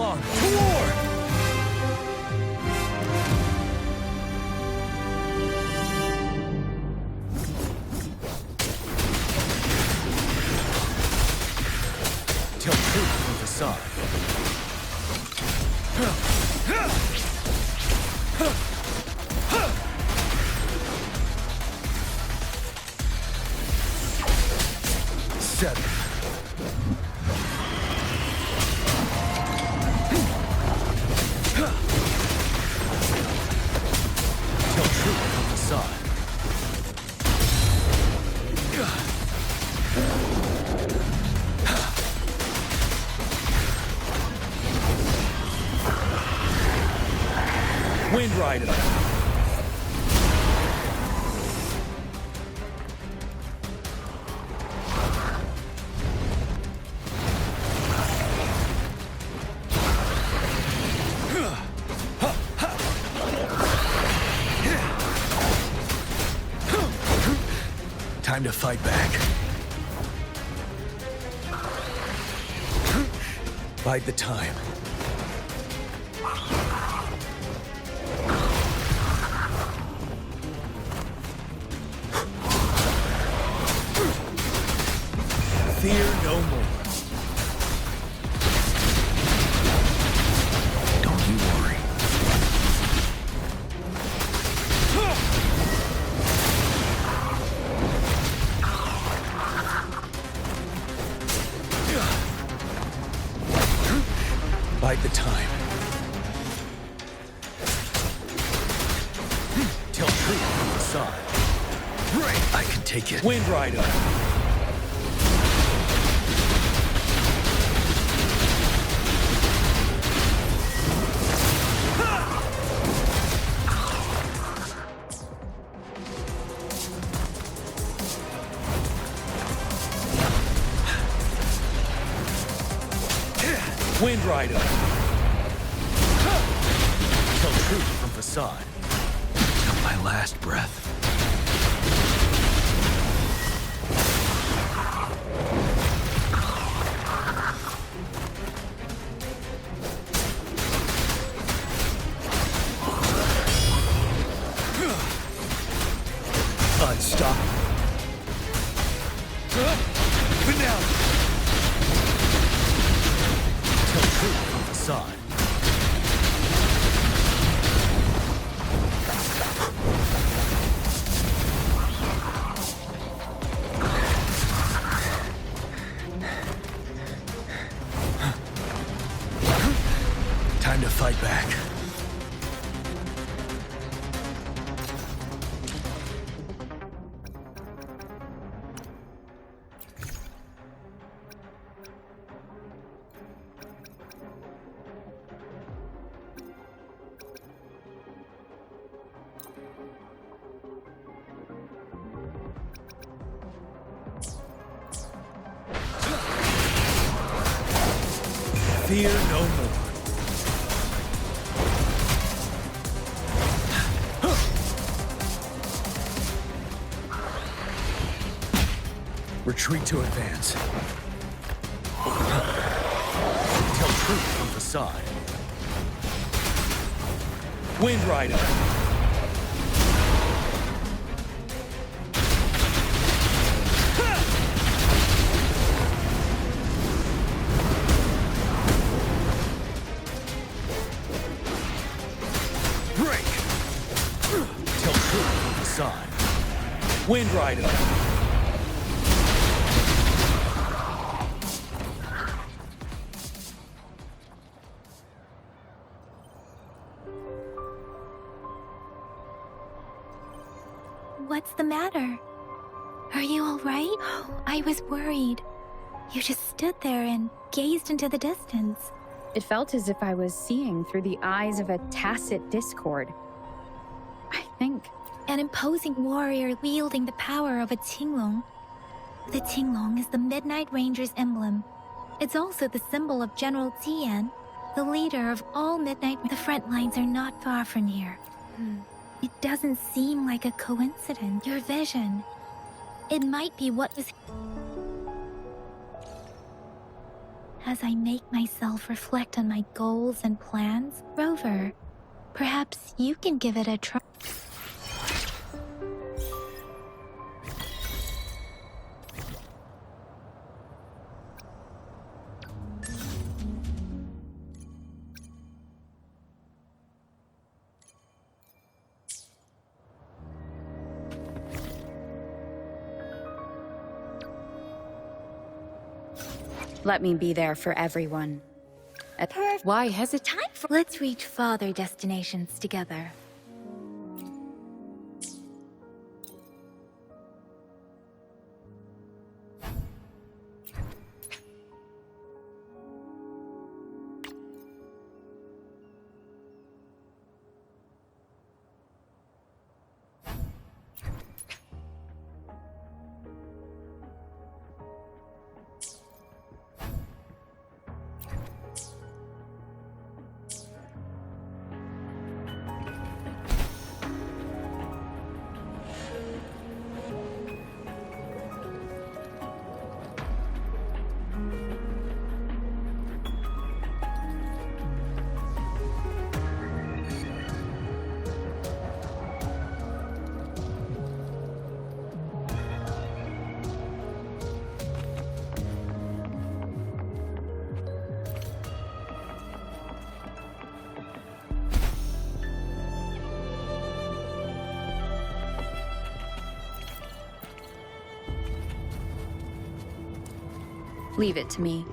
on, to war! Tell truth from facade. Seven. Tell truth from facade. Wind Rider. Time to fight back. Bide the time. Fear no more. Don't you worry. Bide the time. Tell truth from the side. Right, I can take it. Wind Rider. Wind Rider. Tell truth from facade. Till my last breath. Unstoppable. Finale. Tell truth from facade. Time to fight back. Fear no more. Retreat to advance. Tell truth from facade. Wind Rider. Break. Tell truth from facade. Wind Rider. What's the matter? Are you all right? Oh, I was worried. You just stood there and gazed into the distance. It felt as if I was seeing through the eyes of a tacit discord. I think. An imposing warrior wielding the power of a Tinglong. The Tinglong is the Midnight Ranger's emblem. It's also the symbol of General Tian, the leader of all Midnight. The front lines are not far from here. It doesn't seem like a coincidence. Your vision. It might be what was... as I make myself reflect on my goals and plans. Rover, perhaps you can give it a try. Let me be there for everyone. Why hesitate? Let's reach farther destinations together. Leave it to me.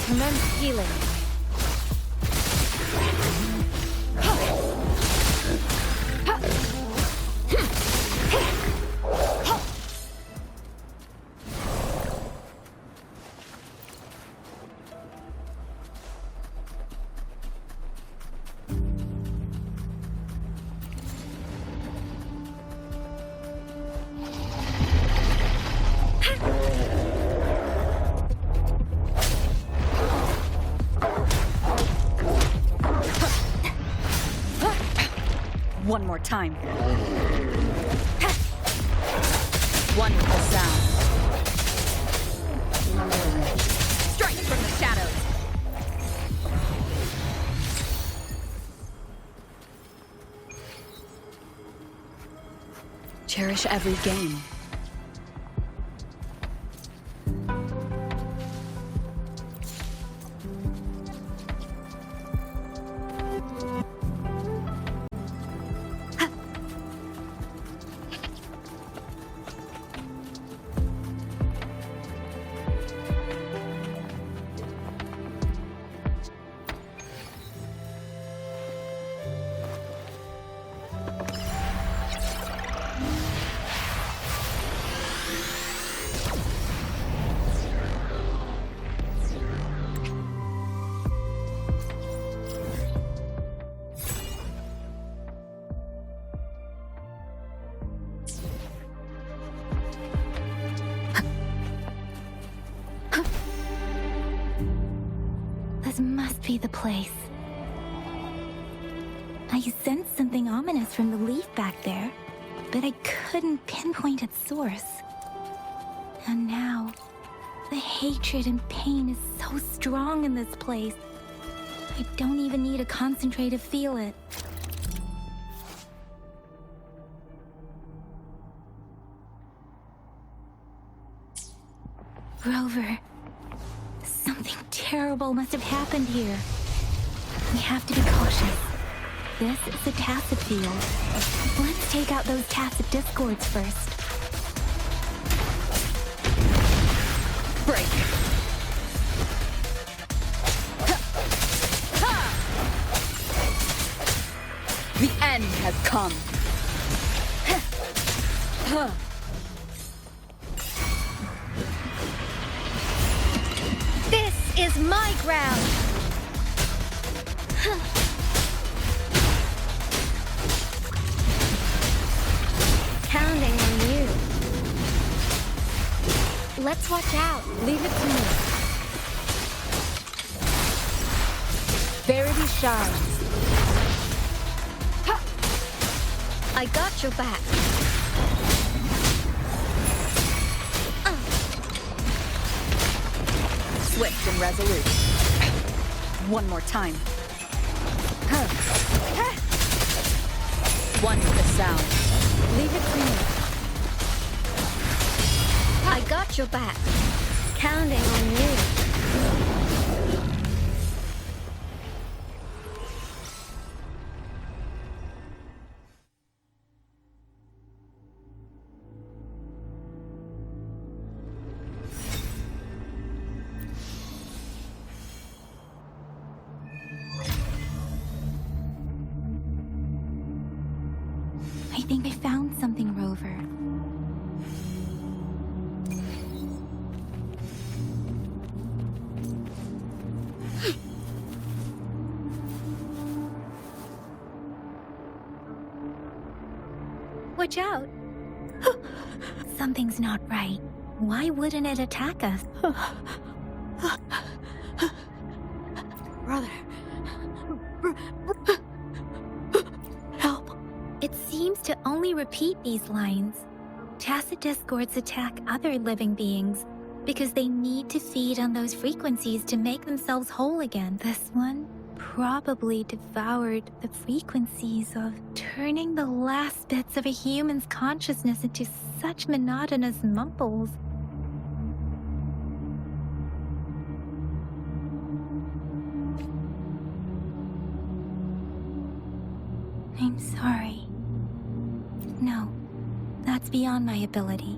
Commence healing. One more time. Wonderful sound. Strike from the shadows. Cherish every game. This must be the place. I sensed something ominous from the leaf back there, but I couldn't pinpoint its source. And now, the hatred and pain is so strong in this place. I don't even need to concentrate to feel it. Rover, something terrible must have happened here. We have to be cautious. This is a tacet field. Let's take out those tacet discords first. Break. The end has come. This is my ground! Counting on you. Let's watch out. Leave it to me. Verity shines. I got your back. Swift and resolute. One more time. One with the sound. Leave it to me. I got your back. Counting on you. I think I found something, Rover. Watch out. Something's not right. Why wouldn't it attack us? Brother. It seems to only repeat these lines. Tacit discords attack other living beings because they need to feed on those frequencies to make themselves whole again. This one probably devoured the frequencies of turning the last bits of a human's consciousness into such monotonous mumbles. I'm sorry. No, that's beyond my ability.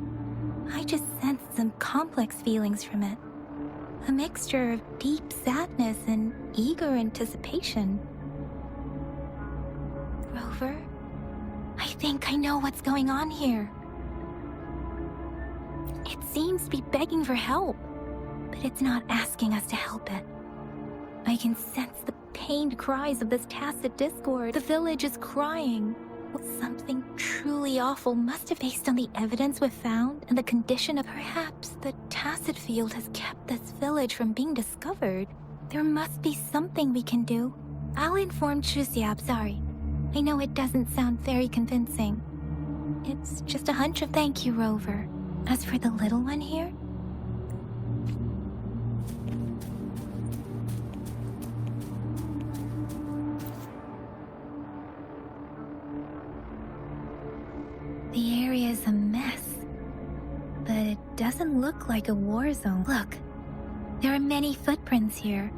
I just sensed some complex feelings from it. A mixture of deep sadness and eager anticipation. Rover, I think I know what's going on here. It seems to be begging for help, but it's not asking us to help it. I can sense the pained cries of this tacit discord. The village is crying. Something truly awful must have, based on the evidence we've found and the condition of perhaps the tacit field has kept this village from being discovered. There must be something we can do. I'll inform Chusiab, sorry. I know it doesn't sound very convincing. It's just a hunch of thank you, Rover. As for the little one here, the area is a mess, but it doesn't look like a war zone. Look, there are many footprints here.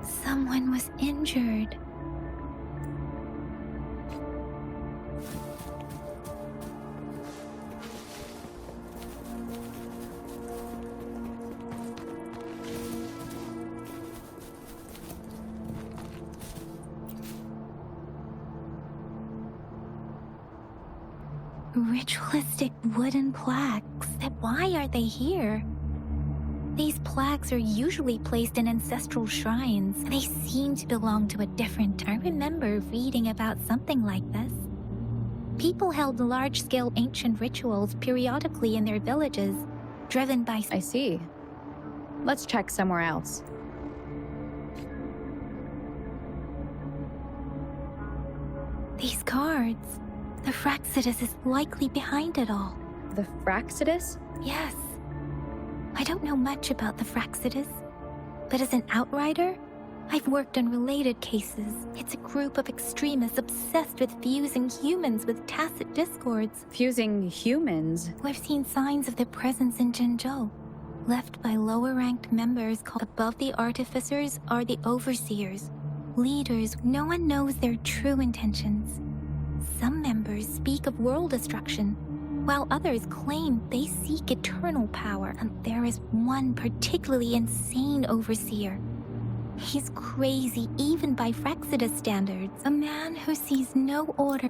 Someone was injured. Ritualistic wooden plaques. Why are they here? These plaques are usually placed in ancestral shrines. They seem to belong to a different... I remember reading about something like this. People held large-scale ancient rituals periodically in their villages, driven by... I see. Let's check somewhere else. These cards. The Fraxidus is likely behind it all. The Fraxidus? Yes. I don't know much about the Fraxidus, but as an outrider, I've worked on related cases. It's a group of extremists obsessed with fusing humans with tacit discords. Fusing humans? We've seen signs of their presence in Jinzhou, left by lower-ranked members called above the artificers are the overseers. Leaders, no one knows their true intentions. Some members speak of world destruction, while others claim they seek eternal power. And there is one particularly insane overseer. He's crazy even by Fraxidus standards. A man who sees no order.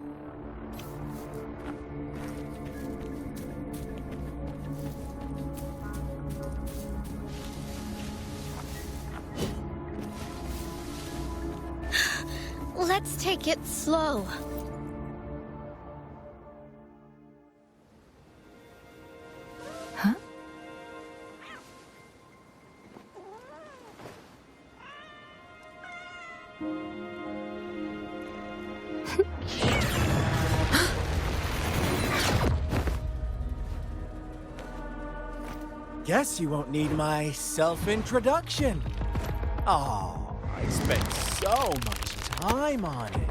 Let's take it slow. Huh? guess you won't need my self-introduction. Oh, I spent so much time on it.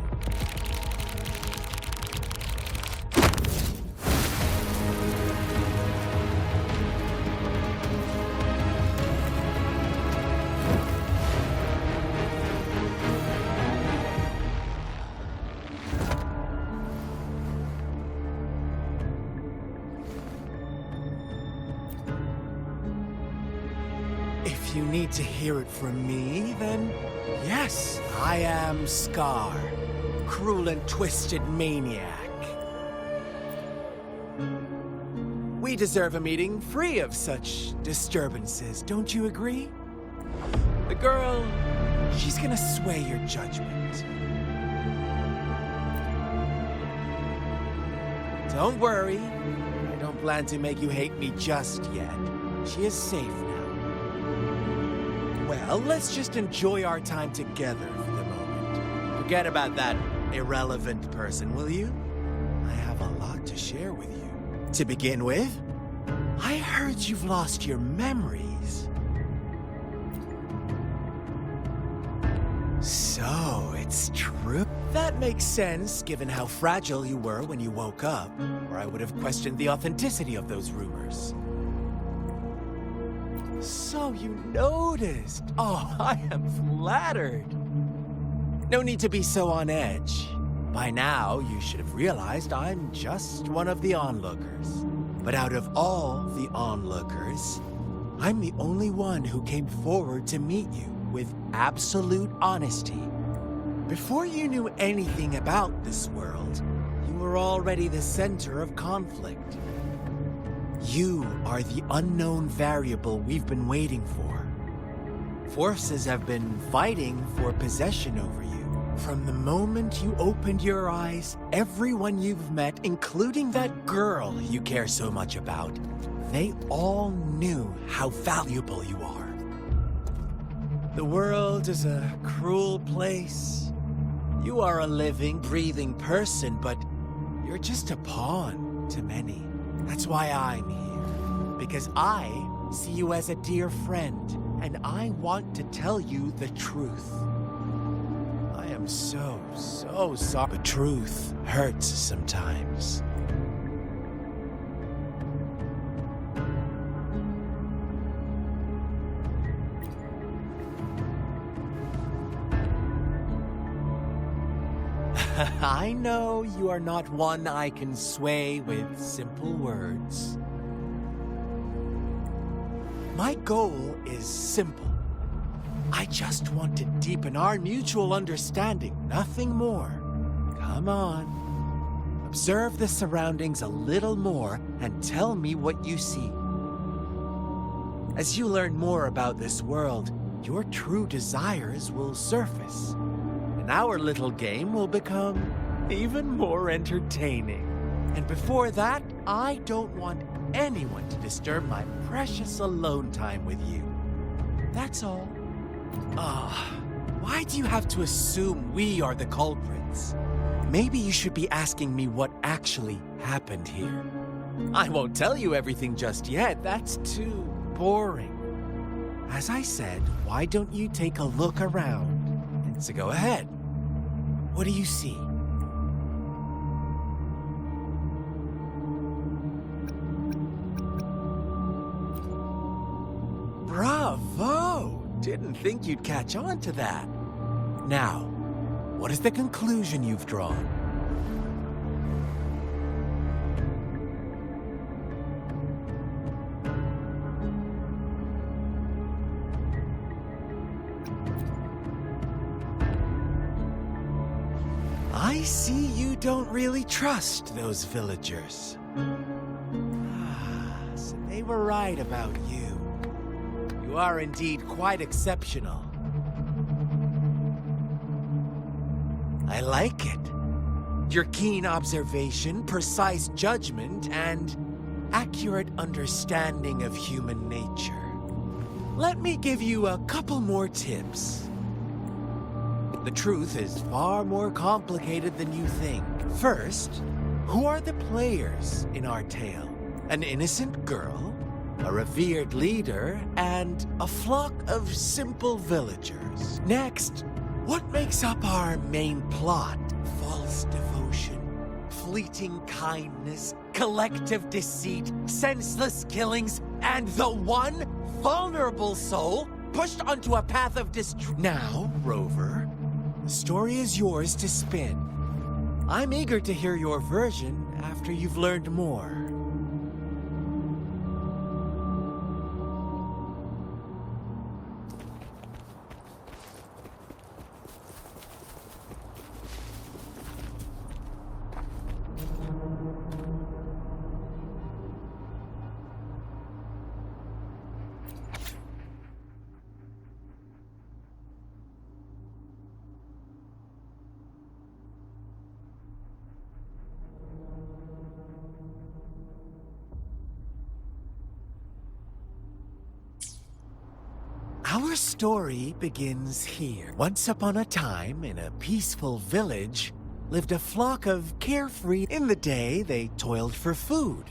If you need to hear it from me, then yes, I am Scar, cruel and twisted maniac. We deserve a meeting free of such disturbances, don't you agree? The girl, she's gonna sway your judgment. Don't worry, I don't plan to make you hate me just yet. She is safe now. Well, let's just enjoy our time together for the moment. Forget about that irrelevant person, will you? I have a lot to share with you. To begin with, I heard you've lost your memories. So, it's true. That makes sense, given how fragile you were when you woke up, or I would have questioned the authenticity of those rumors. So you noticed. Oh, I am flattered. No need to be so on edge. By now, you should have realized I'm just one of the onlookers. But out of all the onlookers, I'm the only one who came forward to meet you with absolute honesty. Before you knew anything about this world, you were already the center of conflict. You are the unknown variable we've been waiting for. Forces have been fighting for possession over you. From the moment you opened your eyes, everyone you've met, including that girl you care so much about, they all knew how valuable you are. The world is a cruel place. You are a living, breathing person, but you're just a pawn to many. That's why I'm here. Because I see you as a dear friend, and I want to tell you the truth. I am so sorry. The truth hurts sometimes. I know you are not one I can sway with simple words. My goal is simple. I just want to deepen our mutual understanding, nothing more. Come on. Observe the surroundings a little more and tell me what you see. As you learn more about this world, your true desires will surface. And our little game will become even more entertaining. And before that, I don't want anyone to disturb my precious alone time with you. That's all. Why do you have to assume we are the culprits? Maybe you should be asking me what actually happened here. I won't tell you everything just yet. That's too boring. As I said, why don't you take a look around? So go ahead. What do you see? Bravo! Didn't think you'd catch on to that. Now, what is the conclusion you've drawn? I see you don't really trust those villagers. So they were right about you. You are indeed quite exceptional. I like it. Your keen observation, precise judgment, and accurate understanding of human nature. Let me give you a couple more tips. The truth is far more complicated than you think. First, who are the players in our tale? An innocent girl? a revered leader, and a flock of simple villagers. Next, what makes up our main plot? False devotion, fleeting kindness, collective deceit, senseless killings, and the one vulnerable soul pushed onto a path of destruction. Now, Rover, the story is yours to spin. I'm eager to hear your version after you've learned more. Our story begins here. Once upon a time, in a peaceful village, lived a flock of carefree. In the day, they toiled for food.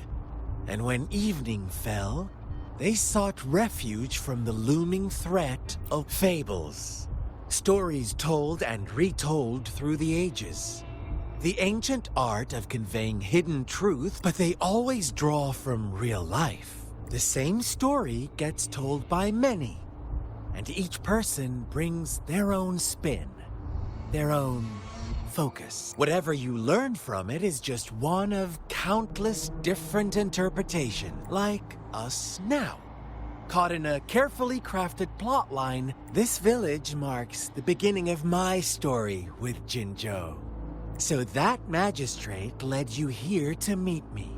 And when evening fell, they sought refuge from the looming threat of fables. Stories told and retold through the ages. The ancient art of conveying hidden truth, but they always draw from real life. The same story gets told by many, and each person brings their own spin, their own focus. Whatever you learn from it is just one of countless different interpretations, like us now. Caught in a carefully crafted plotline, this village marks the beginning of my story with Jinzhou. So that magistrate led you here to meet me.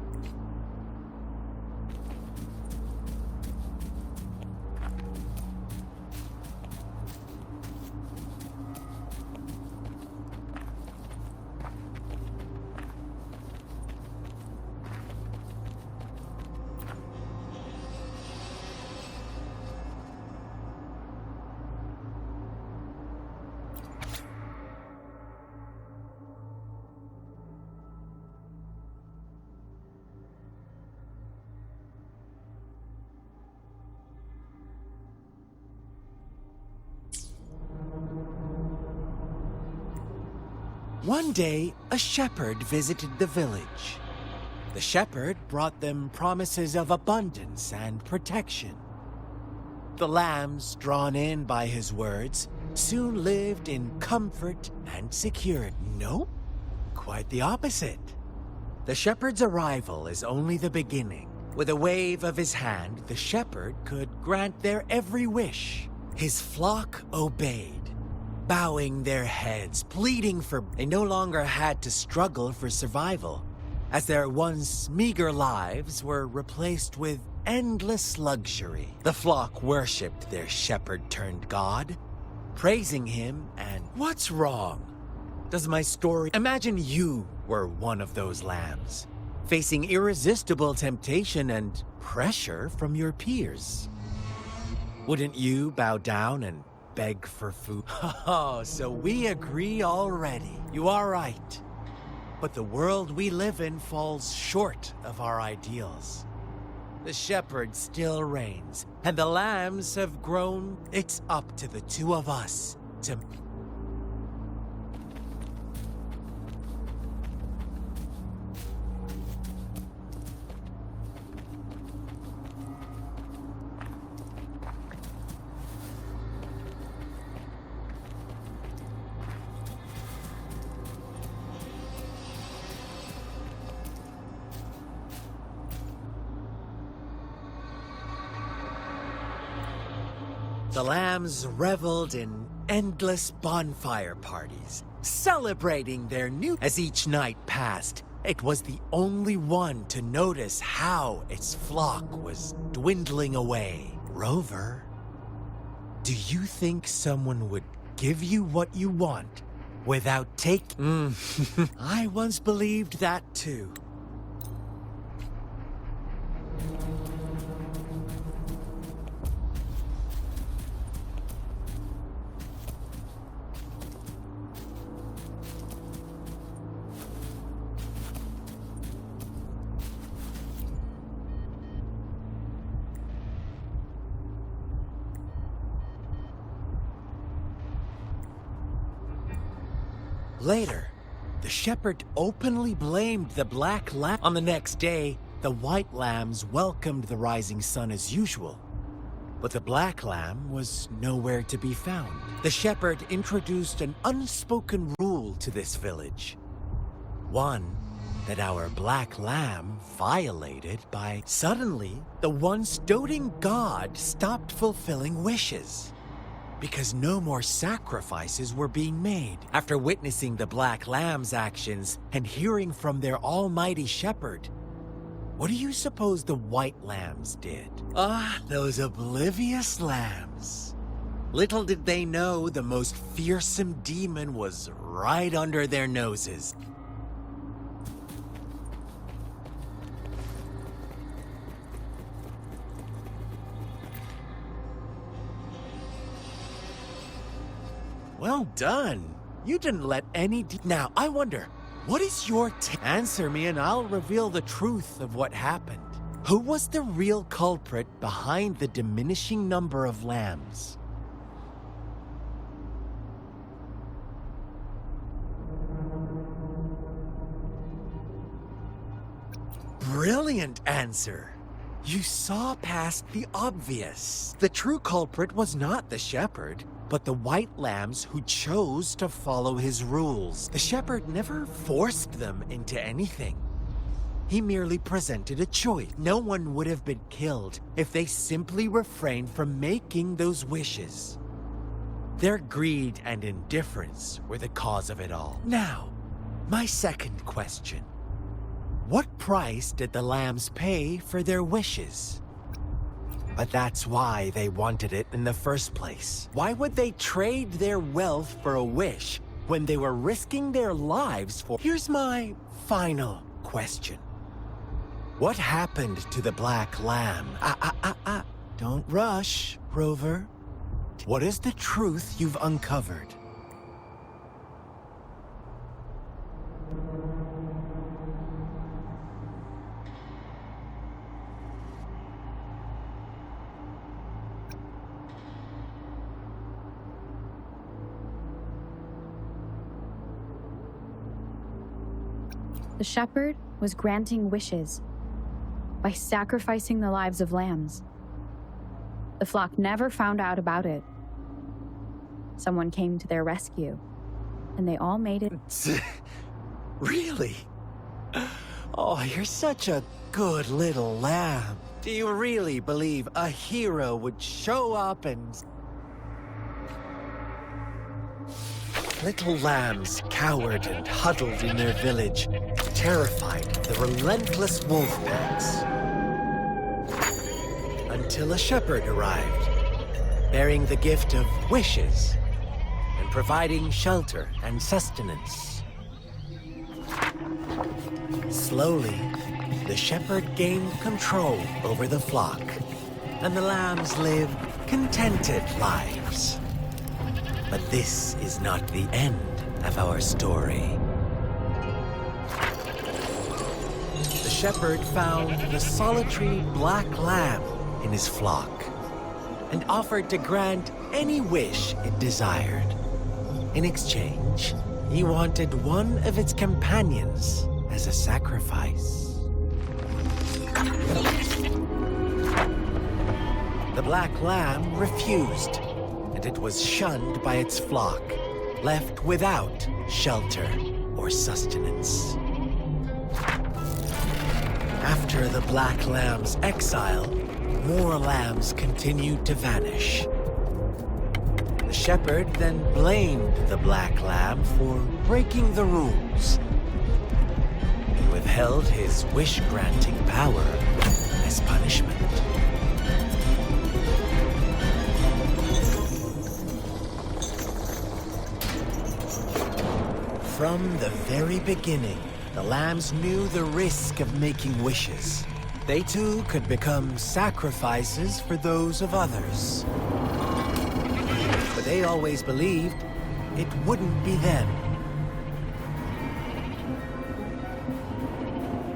One day, a shepherd visited the village. The shepherd brought them promises of abundance and protection. The lambs, drawn in by his words, soon lived in comfort and security. No, quite the opposite. The shepherd's arrival is only the beginning. With a wave of his hand, the shepherd could grant their every wish. His flock obeyed, bowing their heads, pleading for... They no longer had to struggle for survival, as their once meager lives were replaced with endless luxury. The flock worshipped their shepherd-turned-god, praising him, and what's wrong? Does my story... Imagine you were one of those lambs, facing irresistible temptation and pressure from your peers. Wouldn't you bow down and beg for food? Oh, so we agree already. You are right. But the world we live in falls short of our ideals. The shepherd still reigns, and the lambs have grown. It's up to the two of us to... The lambs reveled in endless bonfire parties, celebrating their new... As each night passed, it was the only one to notice how its flock was dwindling away. Rover, do you think someone would give you what you want without taking... I once believed that too. Later, the shepherd openly blamed the black lamb. On the next day, the white lambs welcomed the rising sun as usual. But the black lamb was nowhere to be found. The shepherd introduced an unspoken rule to this village. One that our black lamb violated by suddenly the once doting god stopped fulfilling wishes. Because no more sacrifices were being made. After witnessing the black lamb's actions and hearing from their almighty shepherd, what do you suppose the white lambs did? Those oblivious lambs. Little did they know the most fearsome demon was right under their noses. Well done. You didn't let any Now, I wonder, what is your answer me and I'll reveal the truth of what happened. Who was the real culprit behind the diminishing number of lambs? Brilliant answer. You saw past the obvious. The true culprit was not the shepherd, but the white lambs who chose to follow his rules. The shepherd never forced them into anything. He merely presented a choice. No one would have been killed if they simply refrained from making those wishes. Their greed and indifference were the cause of it all. Now, my second question. What price did the lambs pay for their wishes? But that's why they wanted it in the first place. Why would they trade their wealth for a wish when they were risking their lives for... Here's my final question. What happened to the black lamb? Don't rush, Rover. What is the truth you've uncovered? The shepherd was granting wishes by sacrificing the lives of lambs. The flock never found out about it. Someone came to their rescue, and they all made it. Really? Oh, you're such a good little lamb. Do you really believe a hero would show up and... Little lambs cowered and huddled in their village, terrified of the relentless wolf packs. Until a shepherd arrived, bearing the gift of wishes and providing shelter and sustenance. Slowly, the shepherd gained control over the flock, and the lambs lived contented lives. But this is not the end of our story. The shepherd found the solitary black lamb in his flock and offered to grant any wish it desired. In exchange, he wanted one of its companions as a sacrifice. The black lamb refused, and it was shunned by its flock, left without shelter or sustenance. After the black lamb's exile, more lambs continued to vanish. The shepherd then blamed the black lamb for breaking the rules. He withheld his wish-granting power as punishment. From the very beginning, the lambs knew the risk of making wishes. They too could become sacrifices for those of others. But they always believed it wouldn't be them.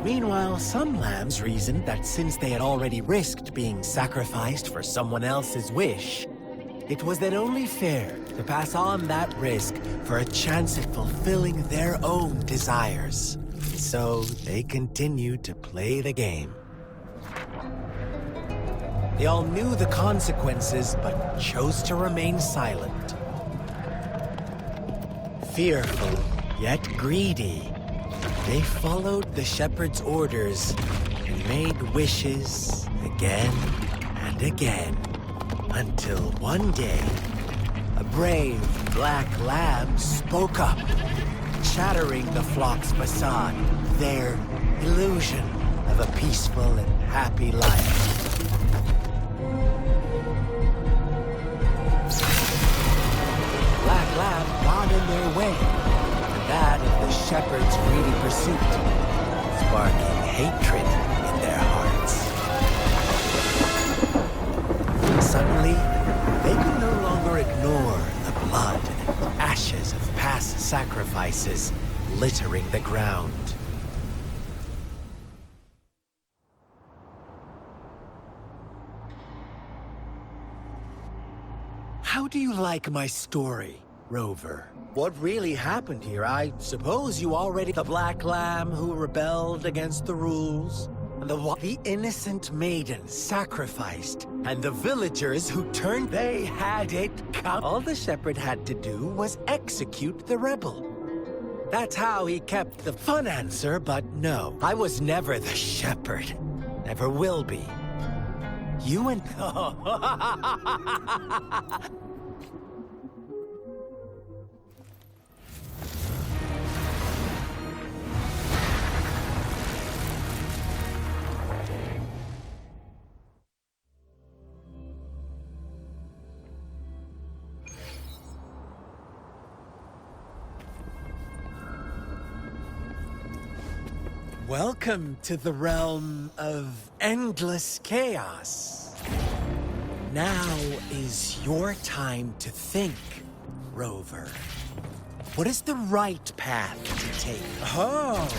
Meanwhile, some lambs reasoned that since they had already risked being sacrificed for someone else's wish, It was then only fair to pass on that risk for a chance at fulfilling their own desires. So they continued to play the game. They all knew the consequences, but chose to remain silent. Fearful, yet greedy, they followed the shepherd's orders and made wishes again and again, until one day, a brave black lamb spoke up, shattering the flock's facade, their illusion of a peaceful and happy life. Black lamb got in their way, and that of the shepherd's greedy pursuit, sparking hatred in their hearts. Suddenly, they could no longer ignore the blood and ashes of past sacrifices littering the ground. How do you like my story, Rover? What really happened here? I suppose you already... The black lamb who rebelled against the rules, and the innocent maiden sacrificed, and the villagers who turned... They had it come. All the shepherd had to do was execute the rebel. That's how he kept the fun answer, but no. I was never the shepherd. Never will be. You and... Welcome to the realm of endless chaos. Now is your time to think, Rover. What is the right path to take? Oh,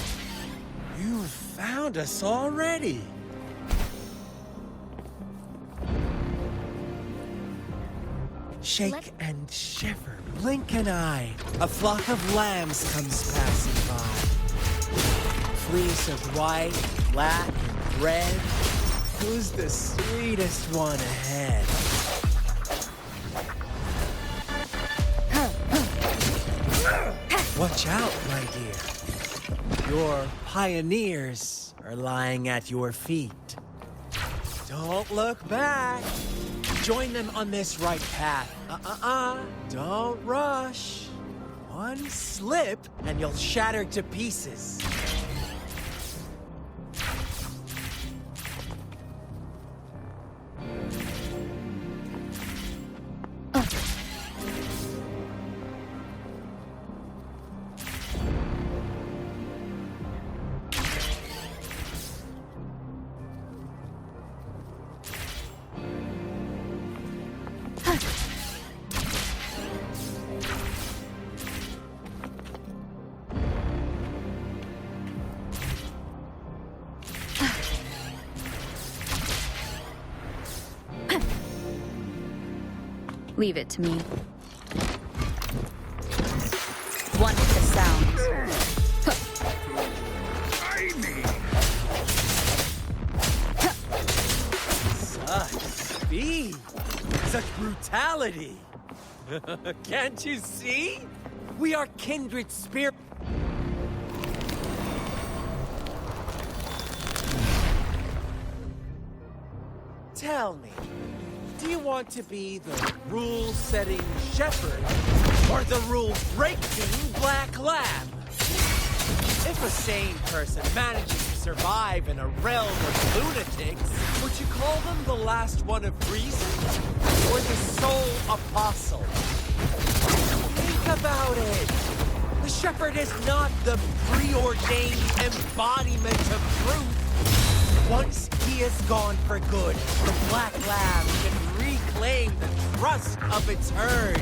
you've found us already. Shake and shiver, blink an eye. A flock of lambs comes passing by. Fleece of white, black, and red. Who's the sweetest one ahead? Watch out, my dear. Your pioneers are lying at your feet. Don't look back. Join them on this right path. Don't rush. One slip, and you'll shatter to pieces. Leave it to me. One with the sounds. Such speed! Such brutality! Can't you see? We are kindred spirits. Tell me, do you want to be the rule-setting shepherd or the rule-breaking black lamb? If a sane person manages to survive in a realm of lunatics, would you call them the last one of reason or the sole apostle? Think about it. The shepherd is not the preordained embodiment of truth. Once he is gone for good, the black lamb can reclaim the trust of its herd.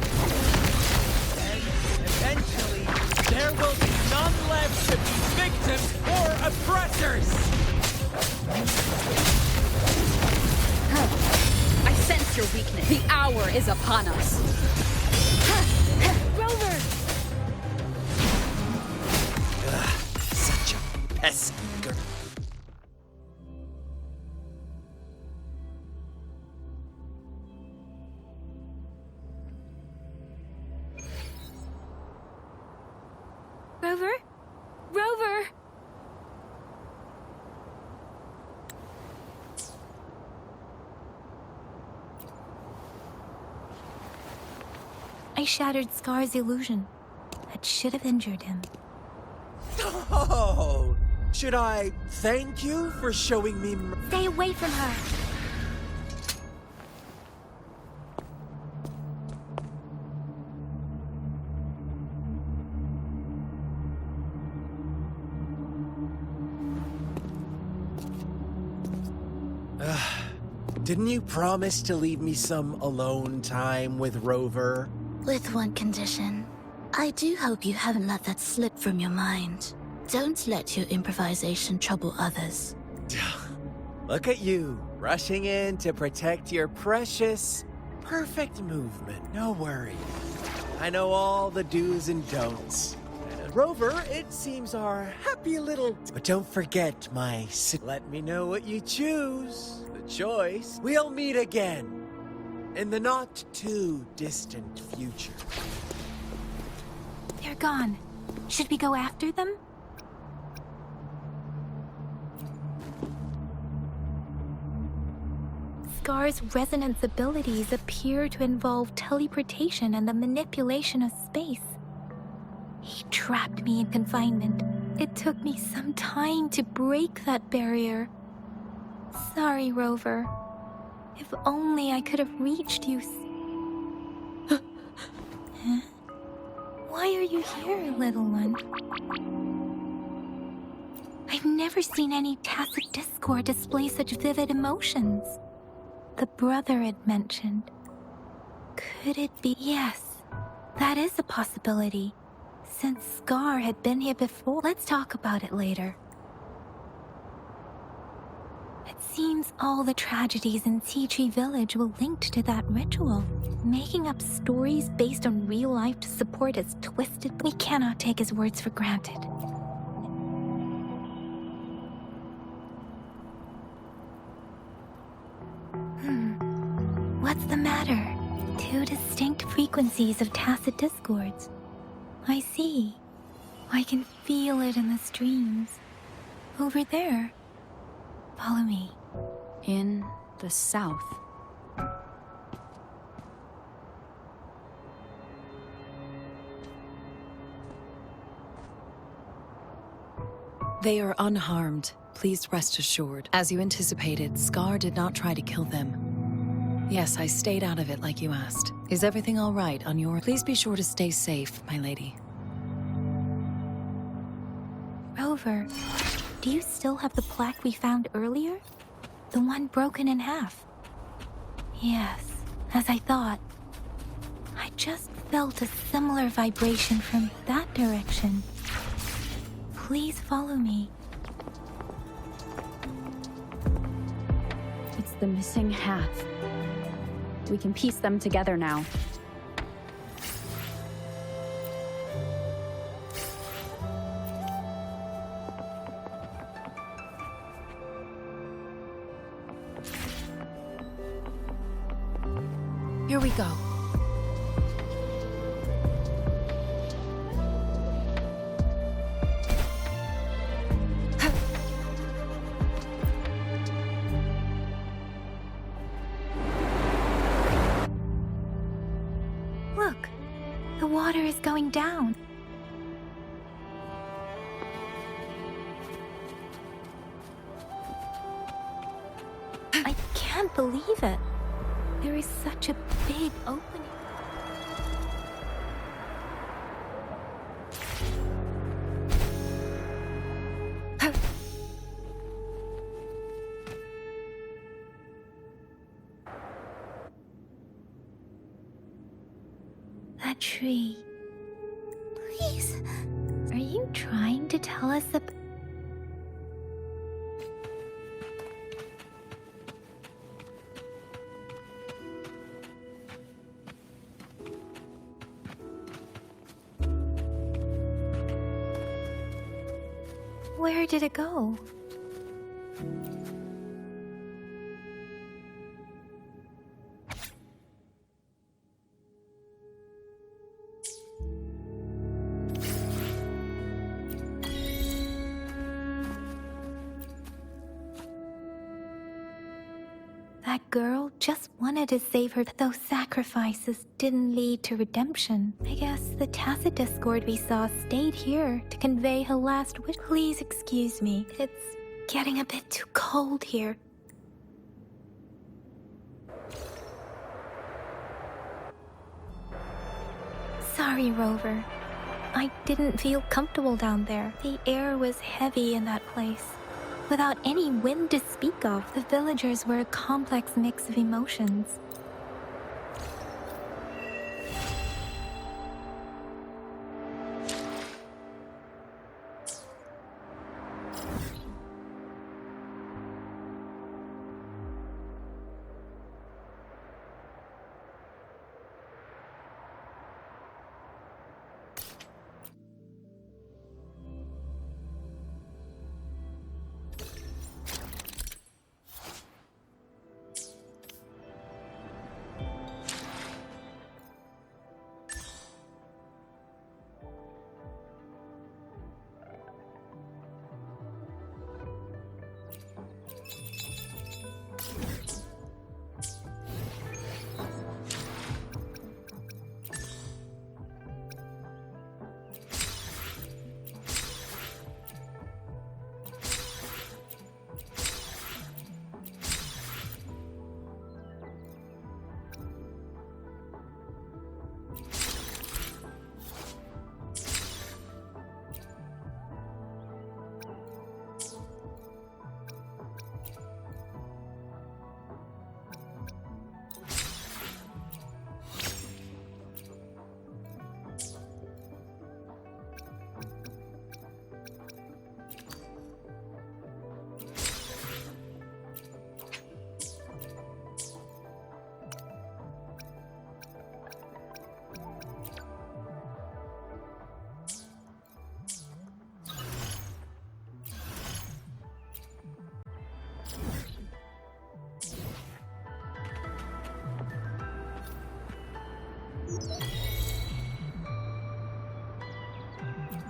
And eventually, there will be none left to be victims or oppressors. I sense What's your weakness? The hour is upon us. Rover! Such a pesky girl. Rover? Rover! I shattered Scar's illusion. That should have injured him. Oh, should I thank you for showing me Stay away from her! Didn't you promise to leave me some alone time with Rover? With one condition. I do hope you haven't let that slip from your mind. Don't let your improvisation trouble others. Look at you, rushing in to protect your precious, perfect movement. No worry. I know all the do's and don'ts. Rover, it seems our happy little... But don't forget my... Let me know what you choose. The choice. We'll meet again. In the not-too-distant future. They're gone. Should we go after them? Scar's resonance abilities appear to involve teleportation and the manipulation of space. He trapped me in confinement. It took me some time to break that barrier. Sorry, Rover. If only I could have reached you. Huh? Why are you here, little one? I've never seen any tacit discord display such vivid emotions. The brother it mentioned. Could it be? Yes, that is a possibility. Since Scar had been here before, let's talk about it later. It seems all the tragedies in Tea Tree Village were linked to that ritual. Making up stories based on real life to support his twisted... We cannot take his words for granted. What's the matter? Two distinct frequencies of tacit discords. I see. I can feel it in the streams. Over there. Follow me. In the south. They are unharmed. Please rest assured. As you anticipated, Scar did not try to kill them. Yes, I stayed out of it like you asked. Is everything all right on your... Please be sure to stay safe, my lady. Rover, do you still have the plaque we found earlier? The one broken in half? Yes, as I thought. I just felt a similar vibration from that direction. Please follow me. It's the missing half. We can piece them together now. Here we go. Look, the water is going down. I can't believe it. There is such a big opening. That tree. Please. Are you trying to tell us that... Where did it go? That girl just wanted to save her. Those sacrifices didn't lead to redemption. I guess the tacit discord we saw stayed here to convey her last wish. Please excuse me. It's getting a bit too cold here. Sorry, Rover. I didn't feel comfortable down there. The air was heavy in that place. Without any wind to speak of, the villagers were a complex mix of emotions.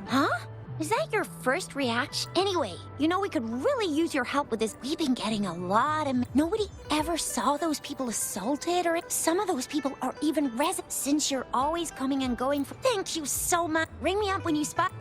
Huh? Is that your first reaction? Anyway, you know we could really use your help with this. We've been getting a lot of... Nobody ever saw those people assaulted, or some of those people are even residents. Since you're always coming and going for... Thank you so much. Ring me up when you spot...